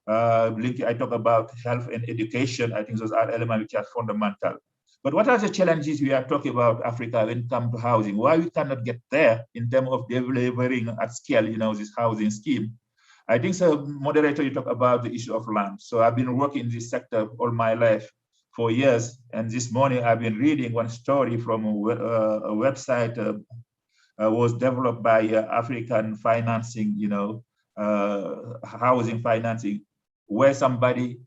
I talk about health and education. I think those are elements which are fundamental. But what are the challenges we are talking about Africa when it comes to housing? Why we cannot get there in terms of delivering at scale, this housing scheme? I think so, moderator, you talk about the issue of land. So I've been working in this sector all my life for years. And this morning I've been reading one story from a website was developed by African financing, housing financing, where somebody,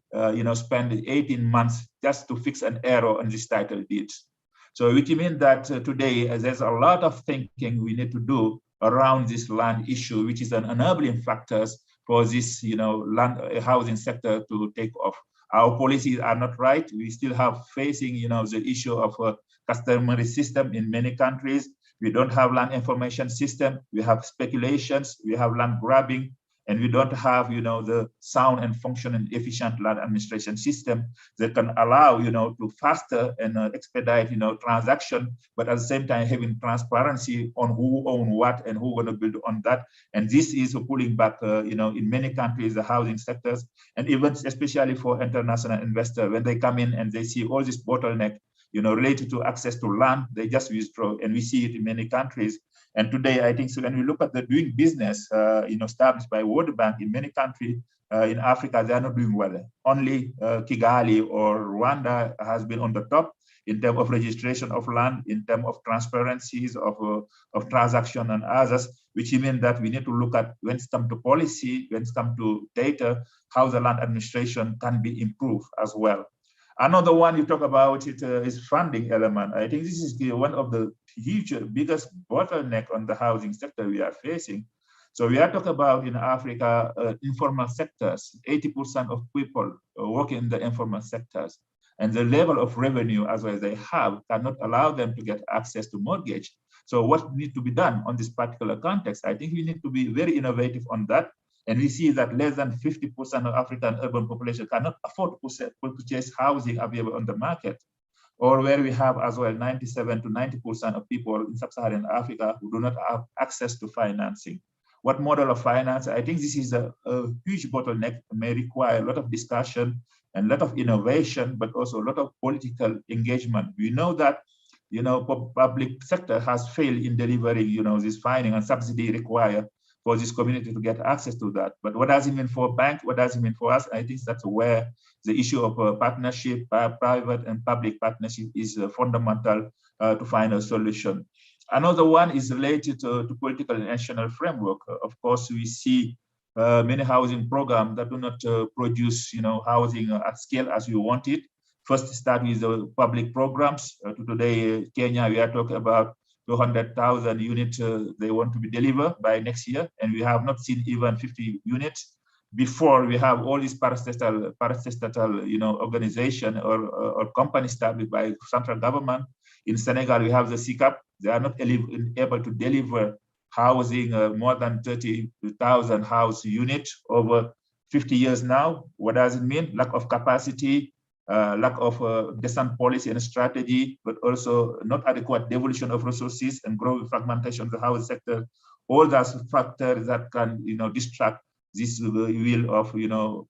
spent 18 months just to fix an error on this title deeds. So which means that today there's a lot of thinking we need to do around this land issue, which is an enabling factors for this, land housing sector to take off. Our policies are not right. We still have facing, the issue of a customary system in many countries. We don't have land information system. We have speculations. We have land grabbing. And we don't have, the sound and function and efficient land administration system that can allow, to faster and expedite, transaction, but at the same time having transparency on who own what and who going to build on that. And this is pulling back, in many countries, the housing sectors, and even especially for international investors, when they come in and they see all this bottleneck, related to access to land, they just withdraw, and we see it in many countries. And today, I think, so when we look at the doing business, established by World Bank in many countries, in Africa, they are not doing well. Only Kigali or Rwanda has been on the top in terms of registration of land, in terms of transparencies of transaction and others, which means that we need to look at when it comes to policy, when it comes to data, how the land administration can be improved as well. Another one you talk about it is funding element. I think this is one of the biggest bottleneck on the housing sector we are facing. So we are talking about in Africa, informal sectors, 80% of people work in the informal sectors. And the level of revenue as well as they have cannot allow them to get access to mortgage. So what needs to be done on this particular context? I think we need to be very innovative on that. And we see that less than 50% of African urban population cannot afford to purchase housing available on the market. Or where we have as well 97 to 90% of people in Sub-Saharan Africa who do not have access to financing. What model of finance? I think this is a huge bottleneck, may require a lot of discussion and a lot of innovation, but also a lot of political engagement. We know that, public sector has failed in delivering, this funding and subsidy required for this community to get access to that. But what does it mean for bank? What does it mean for us? I think that's where the issue of partnership, private and public partnership is fundamental to find a solution. Another one is related to political and national framework. Of course, we see many housing programs that do not produce, housing at scale as we want it. First, start with the public programs. Today, Kenya, we are talking about 200,000 units they want to be delivered by next year, and we have not seen even 50 units. Before we have all these parastatal, organization or companies established by central government. In Senegal, we have the SICAP. They are not able to deliver housing more than 30,000 house units over 50 years now. What does it mean? Lack of capacity, lack of decent policy and strategy, but also not adequate devolution of resources and growing fragmentation of the housing sector. All those factors that can, distract this will of,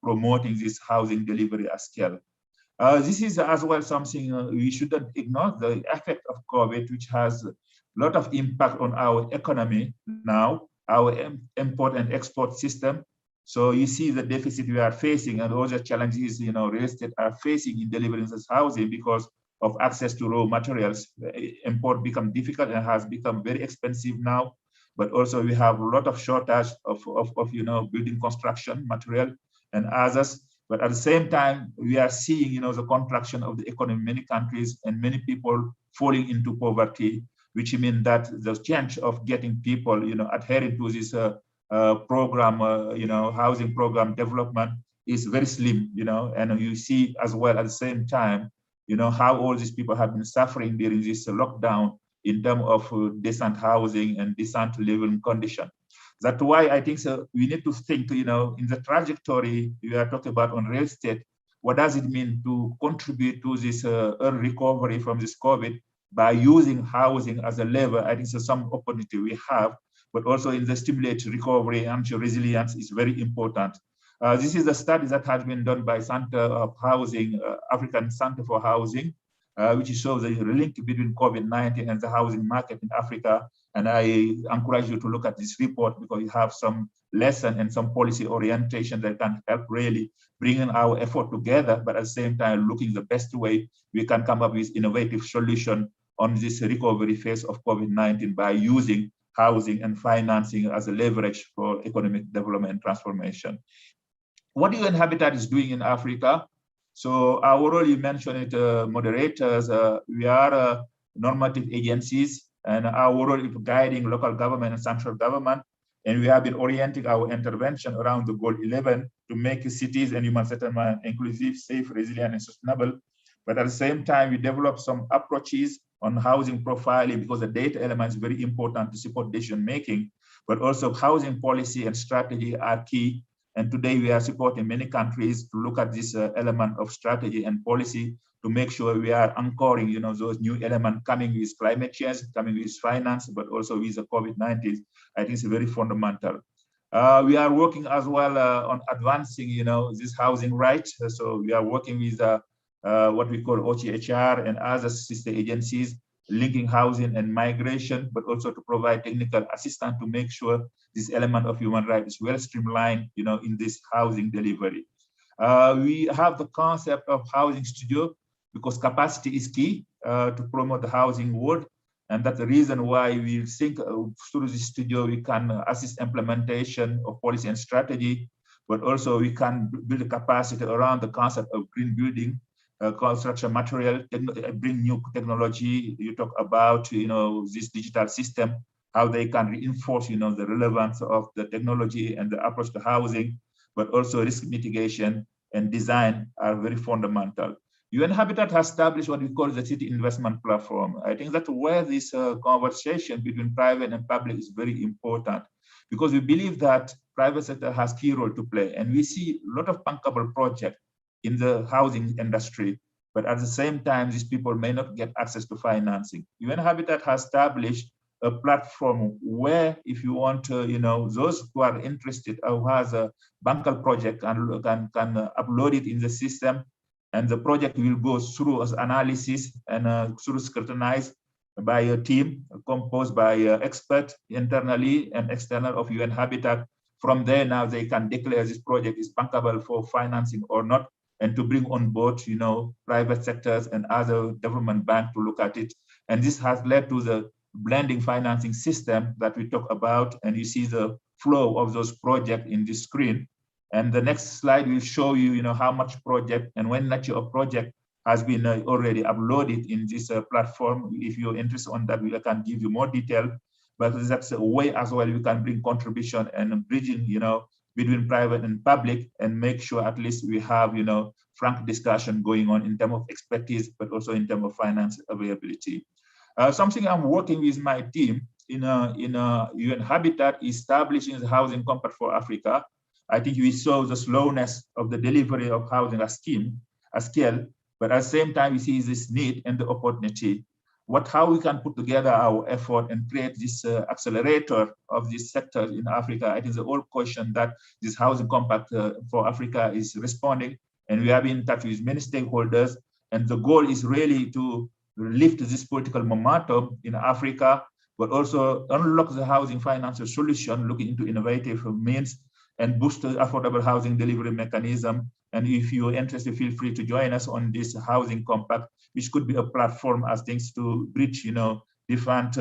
promoting this housing delivery at scale. This is as well something we shouldn't ignore, the effect of COVID, which has a lot of impact on our economy now, our import and export system. So you see the deficit we are facing and all the challenges, real estate are facing in delivering this housing because of access to raw materials. Import become difficult and has become very expensive now. But also we have a lot of shortage of building construction material and others. But at the same time, we are seeing, the contraction of the economy in many countries and many people falling into poverty, which means that the chance of getting people, adhering to this program, housing program development is very slim, and you see as well at the same time, how all these people have been suffering during this lockdown in terms of decent housing and decent living condition. That's why I think we need to think, in the trajectory we are talking about on real estate, what does it mean to contribute to this early recovery from this COVID by using housing as a lever? I think some opportunity we have, but also in the stimulate recovery and resilience is very important. This is a study that has been done by Center of Housing, African Center for Housing, which shows the link between COVID-19 and the housing market in Africa. And I encourage you to look at this report because you have some lesson and some policy orientation that can help really bringing our effort together, but at the same time, looking the best way we can come up with innovative solution on this recovery phase of COVID-19 by using housing and financing as a leverage for economic development and transformation. What UN Habitat is doing in Africa? So our role, you mentioned it, moderators, we are normative agencies, and our role is guiding local government and central government. And we have been orienting our intervention around the goal 11 to make cities and human settlement inclusive, safe, resilient, and sustainable. But at the same time, we develop some approaches on housing profiling because the data element is very important to support decision making, but also housing policy and strategy are key. And today we are supporting many countries to look at this element of strategy and policy to make sure we are anchoring, those new elements coming with climate change, coming with finance, but also with the COVID-19. I think it's very fundamental. We are working as well on advancing, this housing rights. So we are working with what we call OCHR and other sister agencies linking housing and migration, but also to provide technical assistance to make sure this element of human rights is well streamlined, in this housing delivery. We have the concept of housing studio because capacity is key to promote the housing world. And that's the reason why we think through this studio, we can assist implementation of policy and strategy, but also we can build a capacity around the concept of green building, construction material, bring new technology. You talk about, this digital system, how they can reinforce, the relevance of the technology and the approach to housing, but also risk mitigation and design are very fundamental. UN Habitat has established what we call the city investment platform. I think that's where this conversation between private and public is very important, because we believe that private sector has key role to play. And we see a lot of bankable projects in the housing industry, but at the same time, these people may not get access to financing. UN Habitat has established a platform where, if you want to, those who are interested or who has a bankable project can upload it in the system, and the project will go through as analysis and through scrutinized by a team composed by experts internally and external of UN Habitat. From there, now they can declare this project is bankable for financing or not, and to bring on board, private sectors and other government banks to look at it. And this has led to the blending financing system that we talk about, and you see the flow of those projects in this screen. And the next slide will show you, how much project and when nature of project has been already uploaded in this platform. If you're interested on that, we can give you more detail. But that's a way as well we can bring contribution and bridging, between private and public, and make sure at least we have, frank discussion going on in terms of expertise, but also in terms of finance availability. Something I'm working with my team in UN Habitat establishing the housing compact for Africa. I think we saw the slowness of the delivery of housing as scale, but at the same time, we see this need and the opportunity. How we can put together our effort and create this accelerator of this sector in Africa. I think the old question that this housing compact for Africa is responding, and we have been in touch with many stakeholders, and the goal is really to lift this political momentum in Africa, but also unlock the housing financial solution, looking into innovative means, and boost the affordable housing delivery mechanism. And if you're interested, feel free to join us on this housing compact, which could be a platform as things to bridge, different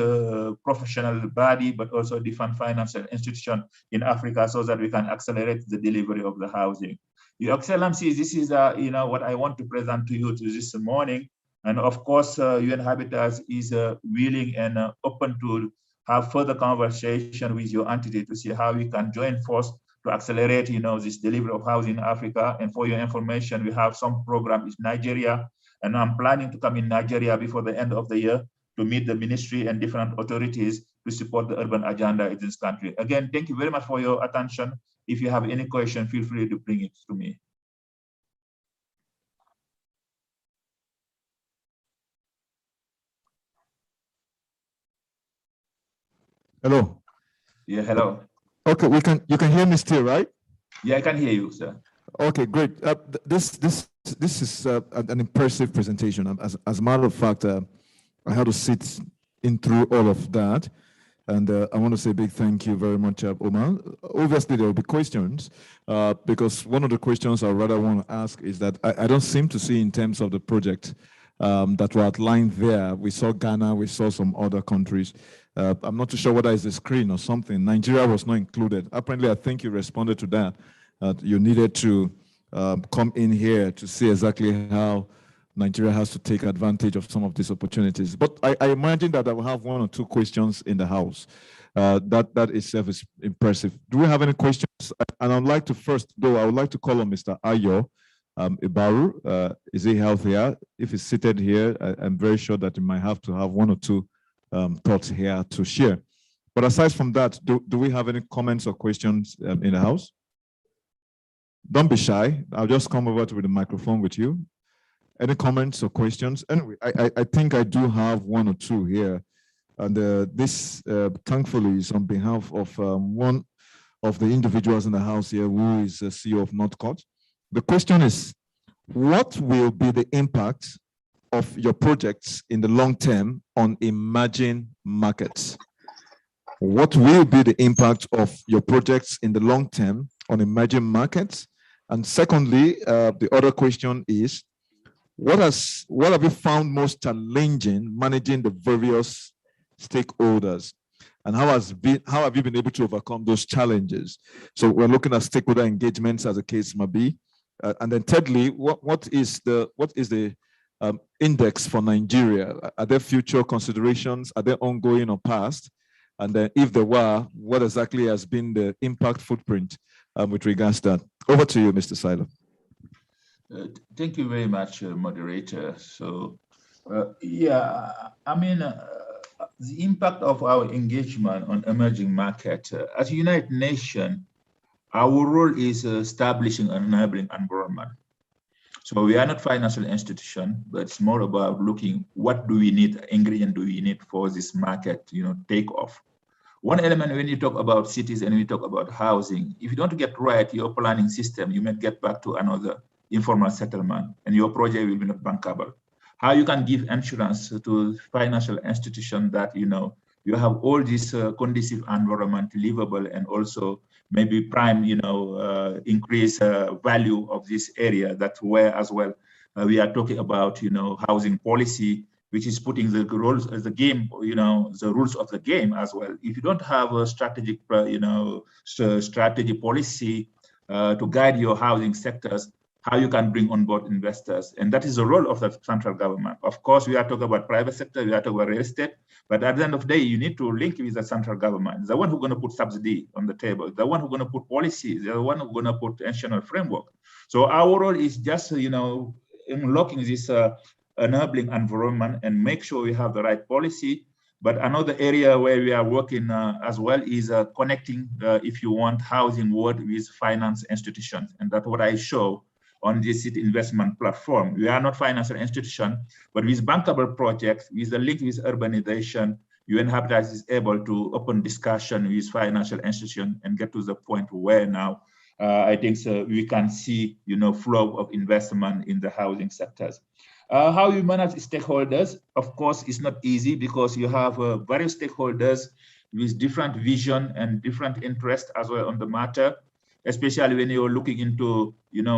professional body, but also different financial institution in Africa, so that we can accelerate the delivery of the housing. Your Excellency, this is what I want to present to you this morning. And of course, UN Habitat is willing and open to have further conversation with your entity to see how we can join force to accelerate, this delivery of housing in Africa. And for your information, we have some program in Nigeria, and I'm planning to come in Nigeria before the end of the year to meet the ministry and different authorities to support the urban agenda in this country. Again, thank you very much for your attention. If you have any question, feel free to bring it to me. Hello. Yeah, hello. Okay, you can hear me still, right? Yeah, I can hear you, sir. Okay, great. This is an impressive presentation. As a matter of fact, I had to sit in through all of that, and I want to say a big thank you very much, Omar. Obviously, there will be questions, because one of the questions I rather want to ask is that I don't seem to see in terms of the project that were outlined there. We saw Ghana, we saw some other countries. I'm not too sure whether it's the screen or something. Nigeria was not included. Apparently, I think you responded to that. You needed to come in here to see exactly how Nigeria has to take advantage of some of these opportunities. But I imagine that I will have one or two questions in the house. That itself is impressive. Do we have any questions? And I'd like to first, though, I would like to call on Mr. Ayo Ibaru. Is he healthier? If he's seated here, I'm very sure that he might have to have one or two thoughts here to share. But aside from that, do we have any comments or questions in the house? Don't be shy. I'll just come over with the microphone with you. Any comments or questions? Anyway, I think I do have one or two here. And this, thankfully, is on behalf of one of the individuals in the house here who is the CEO of Northcote. The question is, what will be the impact of your projects in the long term on emerging markets? What will be the impact of your projects in the long term on emerging markets? And secondly, the other question is, what have you found most challenging managing the various stakeholders? And how have you been able to overcome those challenges? So we're looking at stakeholder engagements as a case might be. And then thirdly, what is the index for Nigeria? Are there future considerations? Are there ongoing or past? And then if there were, what exactly has been the impact footprint with regards to that? Over to you, Mr. Silo. Thank you very much, moderator. So, yeah, I mean, the impact of our engagement on emerging market. As a United Nations, our role is establishing an enabling environment. So we are not financial institution, but it's more about looking what do we need, ingredient do we need for this market, take off. One element when you talk about cities and we talk about housing, if you don't get right your planning system, you may get back to another informal settlement and your project will be not bankable. How you can give insurance to financial institution that, you have all this conducive environment livable and also maybe prime, increase value of this area. That's where as well we are talking about, housing policy, which is putting the rules of the game, the rules of the game as well. If you don't have a strategic, strategy policy to guide your housing sectors, how you can bring on board investors. And that is the role of the central government. Of course, we are talking about private sector, we are talking about real estate, but at the end of the day, you need to link with the central government, the one who's going to put subsidy on the table, the one who's going to put policies, the one who's going to put national framework. So our role is just, unlocking this enabling environment and make sure we have the right policy. But another area where we are working as well is connecting, if you want, housing world with finance institutions. And that's what I show on this city investment platform. We are not financial institution, but with bankable projects, with the link with urbanization, UN Habitat is able to open discussion with financial institutions and get to the point where now I think we can see, flow of investment in the housing sectors. How you manage stakeholders, of course, is not easy because you have various stakeholders with different vision and different interests as well on the matter, especially when you're looking into,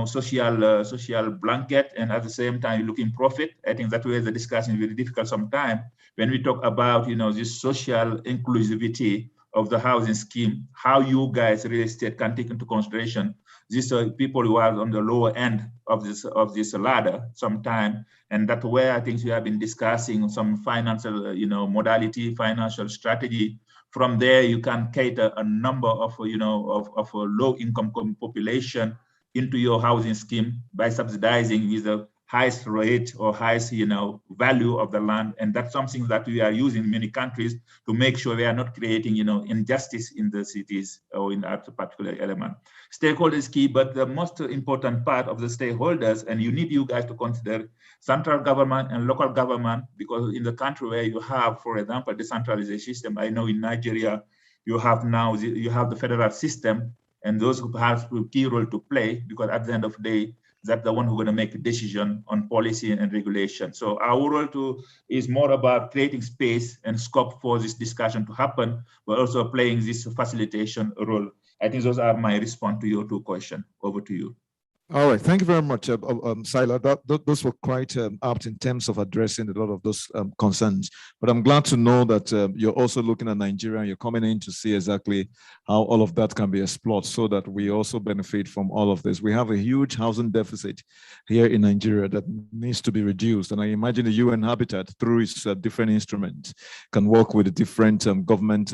social blanket and at the same time you're looking profit. I think that way the discussion is very difficult sometimes when we talk about, this social inclusivity of the housing scheme, how you guys, real estate, can take into consideration these people who are on the lower end of this ladder sometime. And that's where I think we have been discussing some financial, modality, financial strategy. From there, you can cater a number of, of a low-income population into your housing scheme by subsidizing with the highest rate or highest, value of the land. And that's something that we are using in many countries to make sure we are not creating, injustice in the cities or in that particular element. Stakeholders key, but the most important part of the stakeholders, and you guys to consider central government and local government, because in the country where you have, for example, decentralization system, I know in Nigeria, you have the federal system, and those who have a key role to play, because at the end of the day, that's the one who's going to make a decision on policy and regulation. So our role is more about creating space and scope for this discussion to happen, but also playing this facilitation role. I think those are my response to your two questions. Over to you. All right, thank you very much, Sila. Those were quite apt in terms of addressing a lot of those concerns. But I'm glad to know that you're also looking at Nigeria and you're coming in to see exactly how all of that can be explored so that we also benefit from all of this. We have a huge housing deficit here in Nigeria that needs to be reduced. And I imagine the UN Habitat, through its different instruments, can work with the different government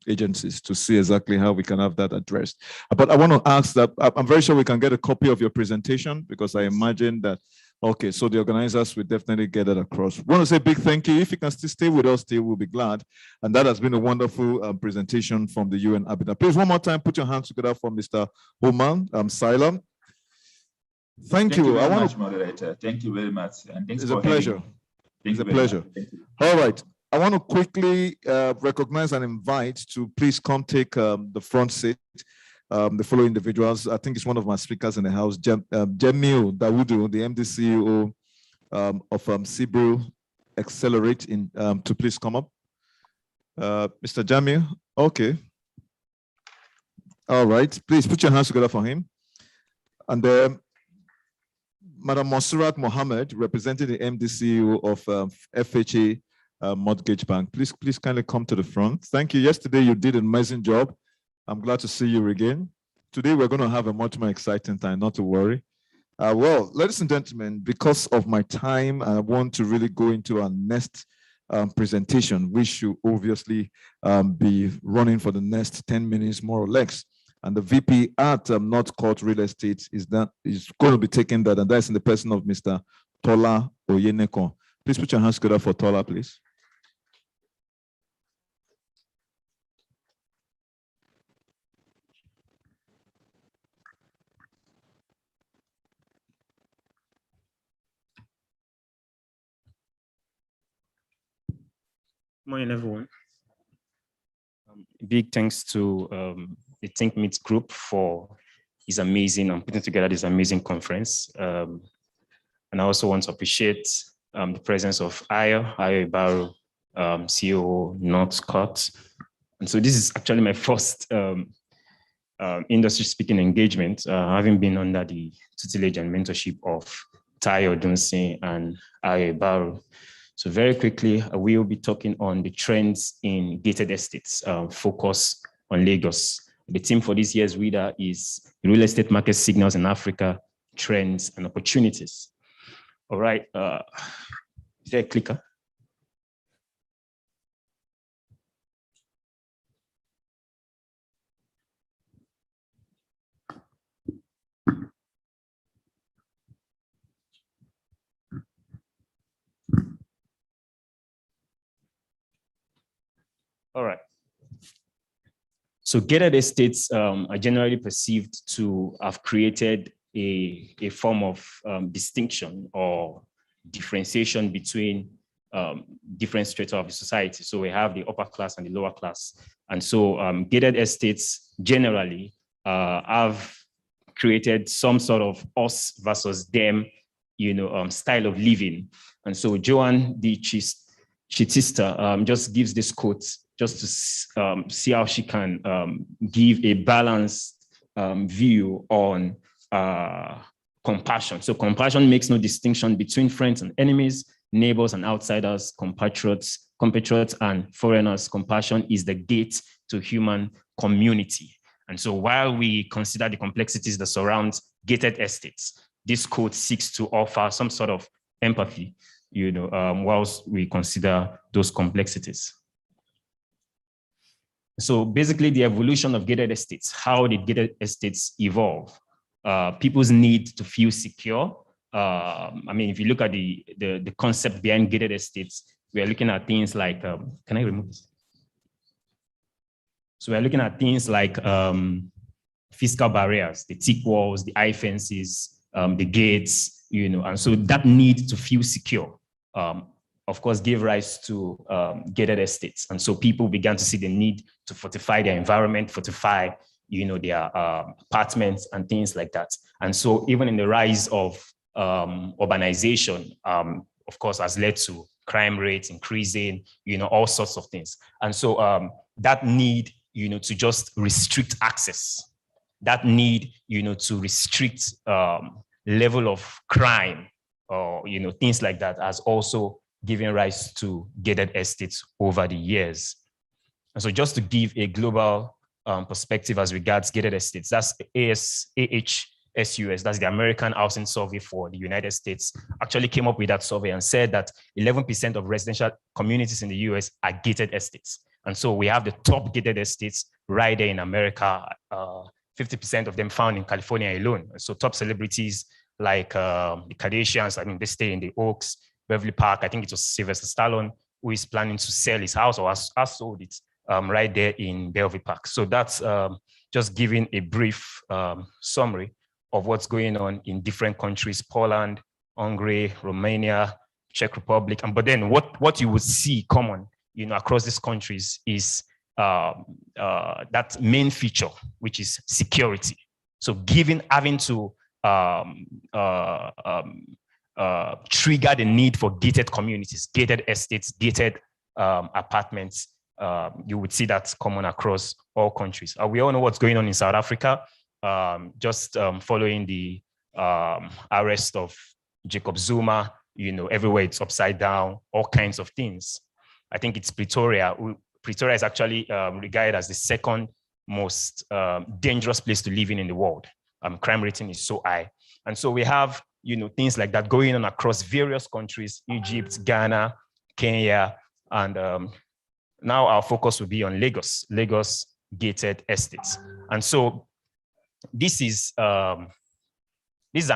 agencies to see exactly how we can have that addressed. But I want to ask that, I'm very sure we can get a copy of your presentation, because I imagine that, okay, so the organizers will definitely get that across. I want to say a big thank you. If you can still stay with us, we'll be glad. And that has been a wonderful presentation from the UN Habitat. Please, one more time, put your hands together for Mr. Homan Sila. Thank you very much, moderator. Thank you very much. And thanks it's for a pleasure. It's a pleasure. All right. I want to quickly recognize and invite to please come take the front seat. The following individuals. I think it's one of my speakers in the house, Jamil Dawudu, the MD CEO of Cebu Accelerate to please come up. Mr. Jamil, okay. All right, please put your hands together for him. And Madam Monsurat Mohammed, representing the MDCU of FHA Mortgage Bank. Please kindly come to the front. Thank you. Yesterday you did an amazing job. I'm glad to see you again. Today we're going to have a much more exciting time, not to worry. Well, ladies and gentlemen, because of my time, I want to really go into our next presentation, which should obviously be running for the next 10 minutes, more or less. And the VP at North Court Real Estate is going to be taking that, and that's in the person of Mr. Tola Oyeneko. Please put your hands together for Tola, please. Morning, everyone. Big thanks to the Think Meet group for this amazing putting together this amazing conference. And I also want to appreciate the presence of Ayo Ibaru, CEO North Court. And so this is actually my first industry speaking engagement, having been under the tutelage and mentorship of Tayo Dunsin and Ayo Ibaru. So very quickly, we will be talking on the trends in gated estates, focus on Lagos. The theme for this year's Reda is real estate market signals in Africa, trends and opportunities. All right, is there a clicker? All right. So gated estates are generally perceived to have created a form of distinction or differentiation between different strata of the society. So we have the upper class and the lower class. And so gated estates generally have created some sort of us versus them, style of living. And so Joan D. Chitista just gives this quote just to see how she can give a balanced view on compassion. So compassion makes no distinction between friends and enemies, neighbors and outsiders, compatriots and foreigners. Compassion is the gate to human community. And so while we consider the complexities that surround gated estates, this quote seeks to offer some sort of empathy, whilst we consider those complexities. So basically the evolution of gated estates, how did gated estates evolve? People's need to feel secure. If you look at the concept behind gated estates, we are looking at things like, can I remove this? So we're looking at things like physical barriers, the thick walls, the high fences, the gates, and so that need to feel secure, of course, gave rise to gated estates. And so people began to see the need to fortify their environment, fortify, their apartments and things like that. And so even in the rise of urbanization, of course, has led to crime rates increasing, all sorts of things. And so that need, to just restrict access, that need, to restrict level of crime or, things like that has also given rise to gated estates over the years. And so just to give a global perspective as regards gated estates, that's AHSUS, that's the American Housing Survey for the United States, actually came up with that survey and said that 11% of residential communities in the US are gated estates. And so we have the top gated estates right there in America, 50% of them found in California alone. So top celebrities like the Kardashians, they stay in the Oaks, Beverly Park. I think it was Sylvester Stallone who is planning to sell his house or has sold it right there in Beverly Park. So that's just giving a brief summary of what's going on in different countries, Poland, Hungary, Romania, Czech Republic. But then what you would see common, across these countries is that main feature, which is security. So having to trigger the need for gated communities, gated estates, gated apartments. You would see that common across all countries. We all know what's going on in South Africa, following the arrest of Jacob Zuma. Everywhere it's upside down, all kinds of things. I think it's Pretoria. Pretoria is actually regarded as the second most dangerous place to live in the world. Crime rating is so high. And so we have, things like that going on across various countries, Egypt, Ghana, Kenya, and now our focus will be on Lagos gated estates. And so this is an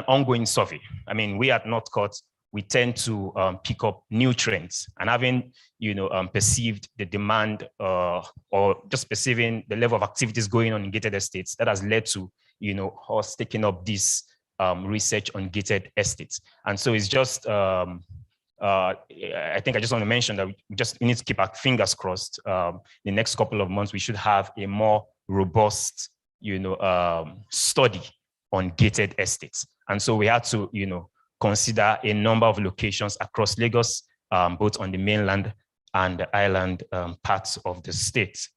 ongoing survey. I mean, we at Northcote, we tend to pick up new trends, and having, perceived the demand or just perceiving the level of activities going on in gated estates, that has led to, us taking up this research on gated estates. And so it's just, I think I just want to mention that we just need to keep our fingers crossed. The next couple of months, we should have a more robust, study on gated estates. And so we had to, consider a number of locations across Lagos, both on the mainland and the island parts of the state.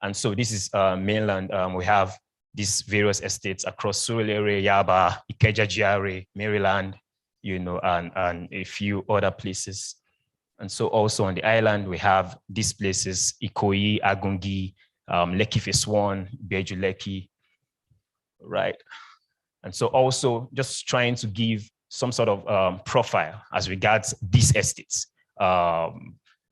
And so this is mainland. We have these various estates across Surulere, Yaba, Ikeja, GRA, Maryland, and a few other places. And so also on the island, we have these places, Ikoyi, Agungi, Lekki Phase 1, Beju Lekki, right? And so also just trying to give some sort of profile as regards these estates.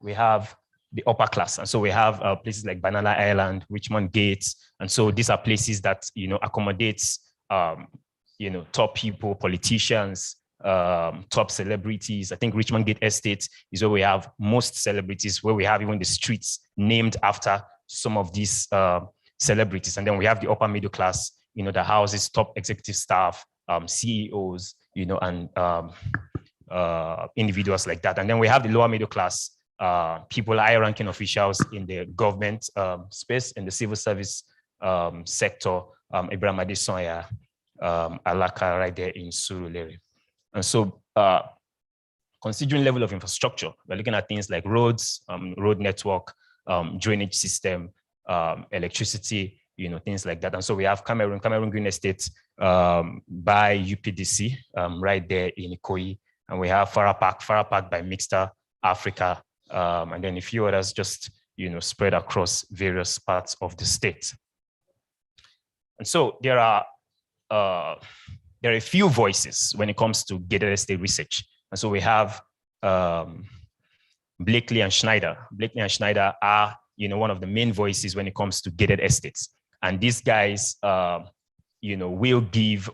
We have the upper class. And so we have places like Banana Island, Richmond Gate. And so these are places that, accommodates, top people, politicians, top celebrities. I think Richmond Gate Estate is where we have most celebrities, where we have even the streets named after some of these celebrities. And then we have the upper middle class, that houses top executive staff, CEOs, and individuals like that. And then we have the lower middle class, people, high-ranking officials in the government space, in the civil service sector, Ibrahim Adesoya, Alaka, right there in Surulere. And so, considering level of infrastructure, we're looking at things like roads, road network, drainage system, electricity, things like that. And so we have Cameroon Green Estate by UPDC, right there in Ikoyi. And we have Farah Park by Mixta Africa, and then a few others just, spread across various parts of the state. And so there are a few voices when it comes to gated estate research. And so we have Blakely and Schneider. Blakely and Schneider are, one of the main voices when it comes to gated estates. And these guys, will give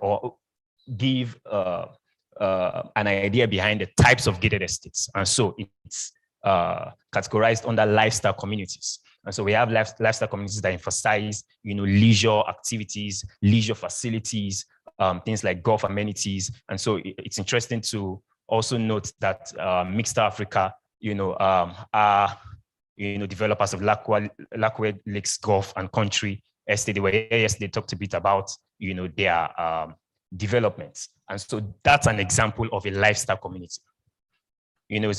an idea behind the types of gated estates. And so it's categorized under lifestyle communities. And so we have lifestyle communities that emphasize, leisure activities, leisure facilities, things like golf amenities. And so it's interesting to also note that Mixed Africa, are, developers of Lakwe Lakes Golf and Country Estate. They talked a bit about, their developments. And so that's an example of a lifestyle community.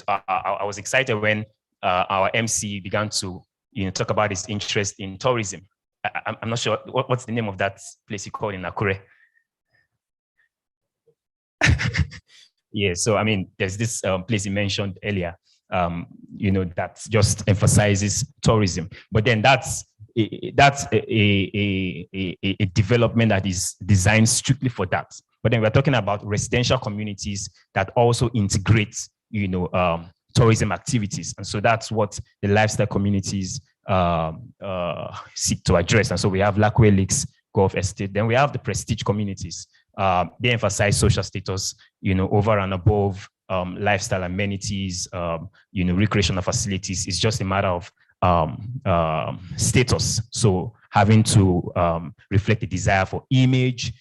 I was excited when our MC began to, talk about his interest in tourism. I'm not sure, what's the name of that place you called in Nakure? Yeah, so I mean, there's this place you mentioned earlier, that just emphasizes tourism. But then that's a development that is designed strictly for that. But then we're talking about residential communities that also integrate, tourism activities. And so that's what the lifestyle communities seek to address. And so we have Lakwe Lakes Golf Estate. Then we have the prestige communities. They emphasize social status, over and above lifestyle amenities, recreational facilities. It's just a matter of status. So having to reflect the desire for image,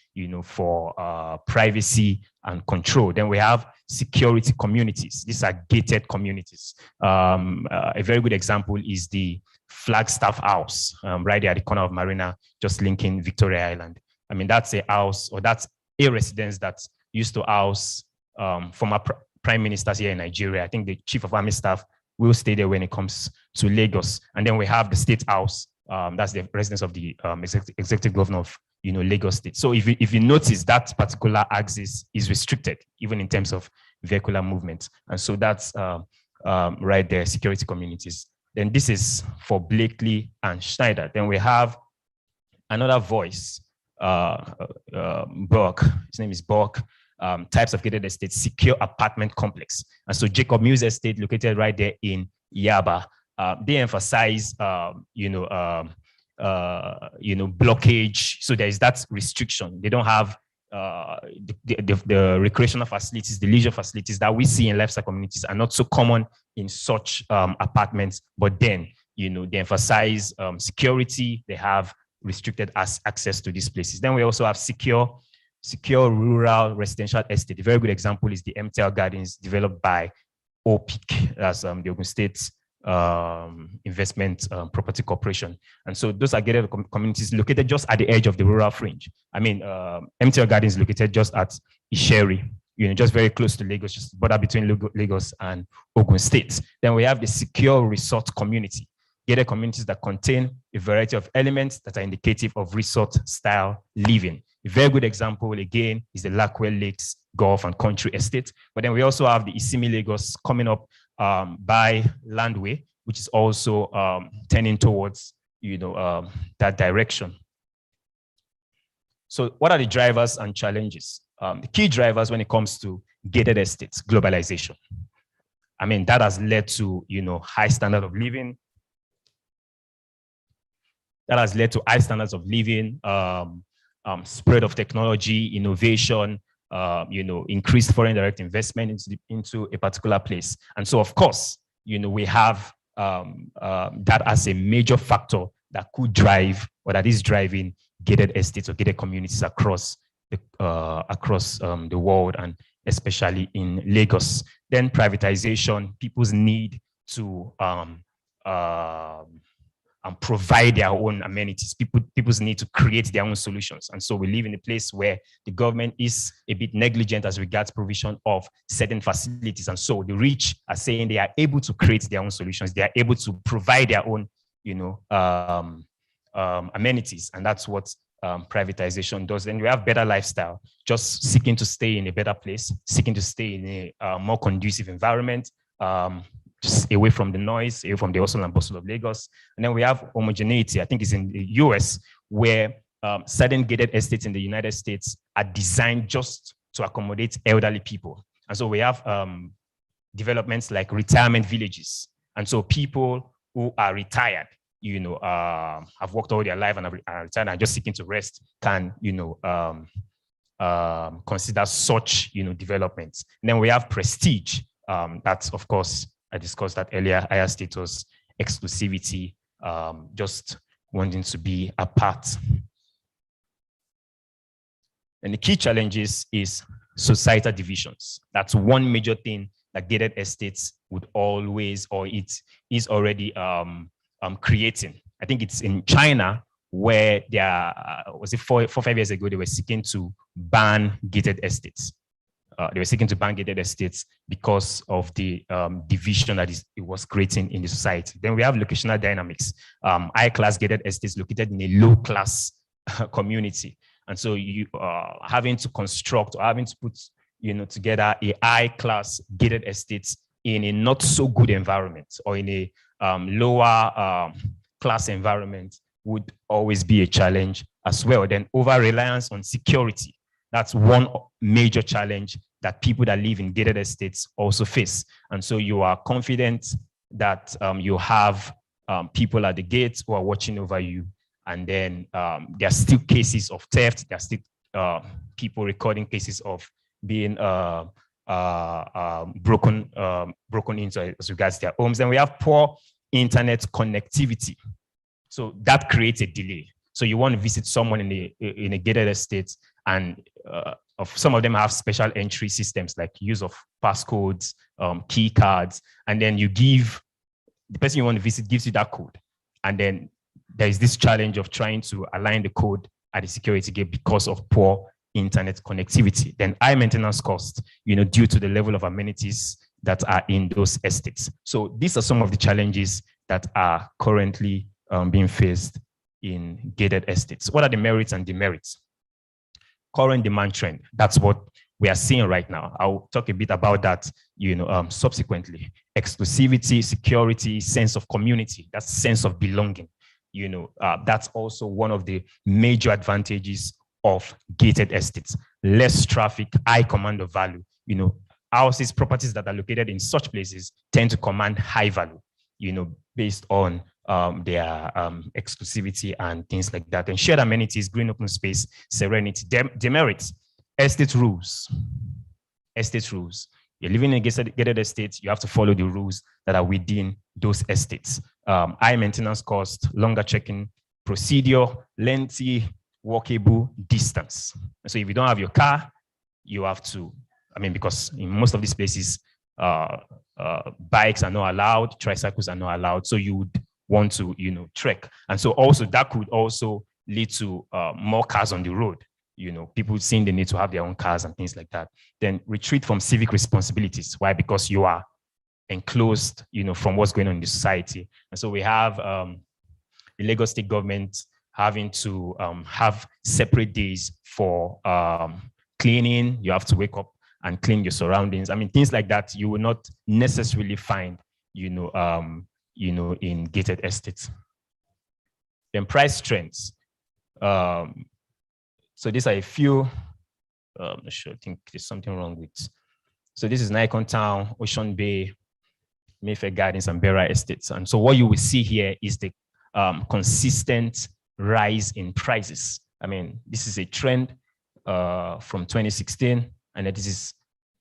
for privacy and control. Then we have security communities. These are gated communities. A very good example is the Flagstaff House, right there at the corner of Marina, just linking Victoria Island. I mean, that's a house, or that's a residence that used to house former prime ministers here in Nigeria. I think the chief of army staff will stay there when it comes to Lagos. And then we have the State House. That's the residence of the executive governor of Lagos State. So if you notice, that particular axis is restricted, even in terms of vehicular movement. And so that's right there, security communities. Then this is for Blakely and Schneider. Then we have another voice, Burke. His name is Burke. Types of gated estates, secure apartment complex. And so Jacob Mills Estate, located right there in Yaba, they emphasize, blockage. So there is that restriction. They don't have the recreational facilities, the leisure facilities that we see in lifestyle communities are not so common in such apartments. But then, they emphasize security. They have restricted access to these places. Then we also have secure rural residential estate. A very good example is the MTL Gardens developed by OPIC, that's the Ogun State Investment Property Corporation. And so those are gated communities located just at the edge of the rural fringe. I mean, MTL Gardens is located just at Isheri, just very close to Lagos, just border between Lagos and Ogun State. Then we have the secure resort community, gated communities that contain a variety of elements that are indicative of resort style living. A very good example, again, is the Lackwell Lakes Golf and Country Estate. But then we also have the Isimi Lagos coming up by Landway, which is also turning towards that direction. So what are the drivers and challenges? The key drivers when it comes to gated estates, globalization. I mean, that has led to high standard of living. That has led to high standards of living, spread of technology, innovation, increased foreign direct investment into a particular place. And so, of course, we have that as a major factor that could drive, or that is driving, gated estates or gated communities across the world, and especially in Lagos. Then privatization, people's need to provide their own amenities. People's need to create their own solutions. And so we live in a place where the government is a bit negligent as regards provision of certain facilities. And so the rich are saying they are able to create their own solutions. They are able to provide their own, amenities. And that's what privatization does. And we have better lifestyle, just seeking to stay in a better place, seeking to stay in a more conducive environment, just away from the noise, away from the hustle and bustle of Lagos. And then we have homogeneity. I think it's in the US, where certain gated estates in the United States are designed just to accommodate elderly people. And so we have developments like retirement villages. And so people who are retired, have worked all their life and are retired and just seeking to rest can, consider such, developments. And then we have prestige. That's, of course, I discussed that earlier, higher status, exclusivity, just wanting to be apart. And the key challenges is societal divisions. That's one major thing that gated estates would always, or it is already creating. I think it's in China where was it 4 or 5 years ago, they were seeking to ban gated estates. They were seeking to ban gated estates because of the division that it was creating in the society. Then we have locational dynamics, high-class gated estates located in a low-class community. And so you having to construct or having to put together a high-class gated estates in a not so good environment, or in a lower class environment, would always be a challenge as well. Then over-reliance on security. That's one major challenge that people that live in gated estates also face. And so you are confident that you have people at the gates who are watching over you. And then there are still cases of theft. There are still people recording cases of being broken into as regards their homes. And we have poor internet connectivity. So that creates a delay. So you want to visit someone in a gated estate, and some of them have special entry systems like use of passcodes, key cards, and then you give the person you want to visit gives you that code, and then there is this challenge of trying to align the code at the security gate because of poor internet connectivity. Then high maintenance costs, due to the level of amenities that are in those estates. So these are some of the challenges that are currently being faced in gated estates. What are the merits and demerits? Current demand trend, that's what we are seeing right now. I'll talk a bit about that, subsequently. Exclusivity, security, sense of community, that's sense of belonging. That's also one of the major advantages of gated estates. Less traffic, high command of value. Houses, properties that are located in such places tend to command high value, based on their exclusivity and things like that. And shared amenities, green open space, serenity. Demerits, estate rules. Estate rules. You're living in a gated estate, you have to follow the rules that are within those estates. High maintenance cost, longer checking procedure, lengthy walkable distance. And so if you don't have your car, you have to, because in most of these places, bikes are not allowed, tricycles are not allowed. So you would want to, trek. And so also that could also lead to more cars on the road. People seeing the need to have their own cars and things like that. Then retreat from civic responsibilities. Why? Because you are enclosed, from what's going on in the society. And so we have the Lagos state government having to have separate days for cleaning. You have to wake up and clean your surroundings. Things like that you will not necessarily find, in gated estates. Then price trends. So these are a few, I'm not sure, I think there's something wrong with. So this is Nikon Town, Ocean Bay, Mayfair Gardens, and Bera Estates. And so what you will see here is the consistent rise in prices. This is a trend from 2016, and this is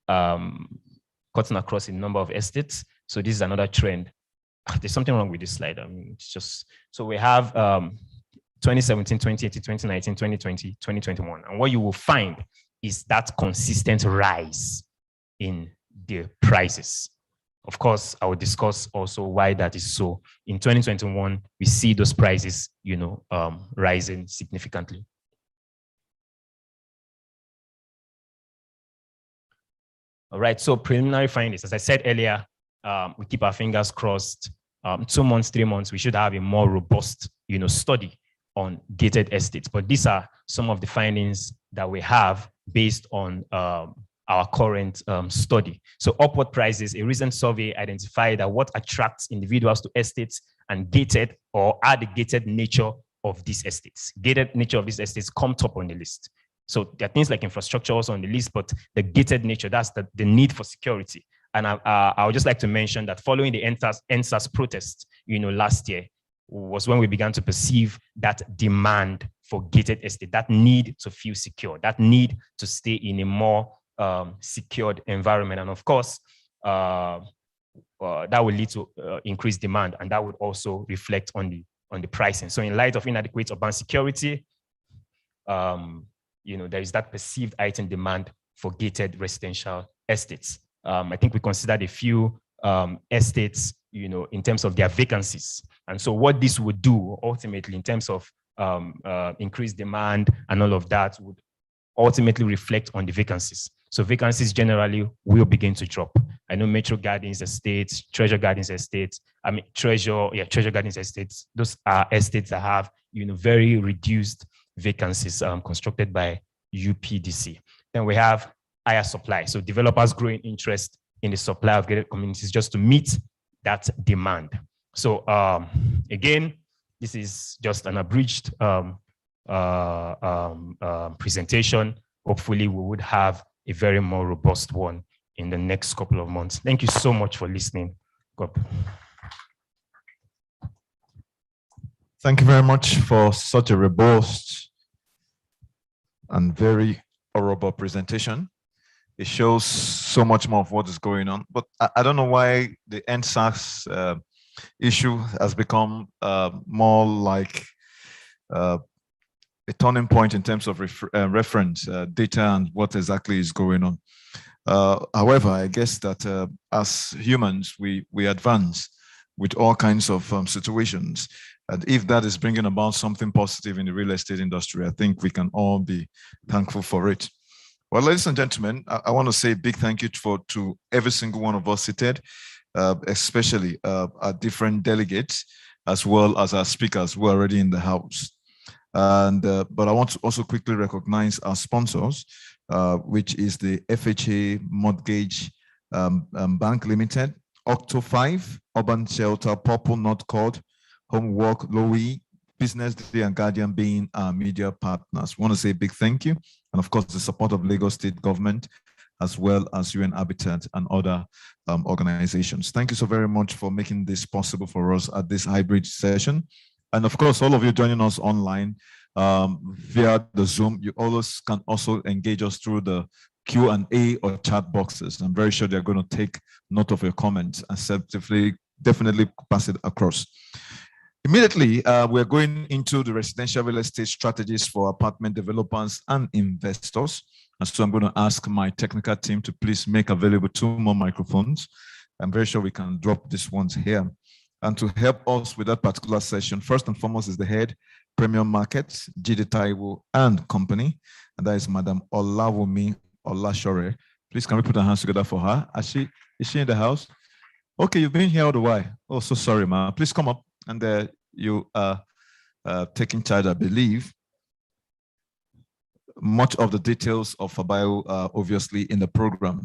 cutting across a number of estates. So this is another trend. There's something wrong with this slide. It's just, so we have 2017, 2018, 2019, 2020, 2021. And what you will find is that consistent rise in the prices. Of course, I will discuss also why that is so. In 2021, we see those prices, rising significantly. All right, so preliminary findings. As I said earlier, we keep our fingers crossed. 2 months, 3 months, we should have a more robust, study on gated estates. But these are some of the findings that we have based on our current study. So upward prices, a recent survey identified that what attracts individuals to estates and gated or are the gated nature of these estates. Gated nature of these estates come top on the list. So there are things like infrastructure also on the list, but the gated nature, that's the need for security. And I would just like to mention that following the NSAS protest, last year, was when we began to perceive that demand for gated estate, that need to feel secure, that need to stay in a more secured environment. And of course, that will lead to increased demand, and that would also reflect on the pricing. So in light of inadequate urban security, there is that perceived heightened demand for gated residential estates. I think we considered a few estates, in terms of their vacancies. And so what this would do ultimately in terms of increased demand and all of that would ultimately reflect on the vacancies. So vacancies generally will begin to drop. I know Metro Gardens Estates, Treasure Gardens Estates, Treasure Gardens Estates, those are estates that have, very reduced vacancies constructed by UPDC. Then we have higher supply. So developers growing interest in the supply of gated communities just to meet that demand. So again, this is just an abridged presentation. Hopefully we would have a very more robust one in the next couple of months. Thank you so much for listening. Thank you very much for such a robust and very horrible presentation. It shows so much more of what is going on, but I don't know why the NSAS issue has become more like a turning point in terms of reference data and what exactly is going on. However, I guess that as humans, we advance with all kinds of situations. And if that is bringing about something positive in the real estate industry, I think we can all be thankful for it. Well, ladies and gentlemen, I want to say a big thank you to every single one of us seated, especially our different delegates, as well as our speakers who are already in the house. And but I want to also quickly recognize our sponsors, which is the FHA Mortgage Bank Limited, Octo 5, Urban Shelter, Purple Not Code, Homework, Lowy, Business Day and Guardian being our media partners. We want to say a big thank you. And of course, the support of Lagos State government, as well as UN Habitat and other organizations. Thank you so very much for making this possible for us at this hybrid session. And of course, all of you joining us online via the Zoom, you always can also engage us through the Q&A or chat boxes. I'm very sure they're going to take note of your comments and definitely pass it across. Immediately, we're going into the residential real estate strategies for apartment developers and investors. And so I'm going to ask my technical team to please make available 2 more microphones. I'm very sure we can drop these ones here. And to help us with that particular session, first and foremost is the head Premium Markets, Jide Taiwo and Company. And that is Madam Olawumi Olashore. Please, can we put our hands together for her? Is she in the house? Okay, you've been here all the while. Oh, so sorry, ma'am. Please come up. And you are taking charge, I believe. Much of the details of her bio are obviously in the programs.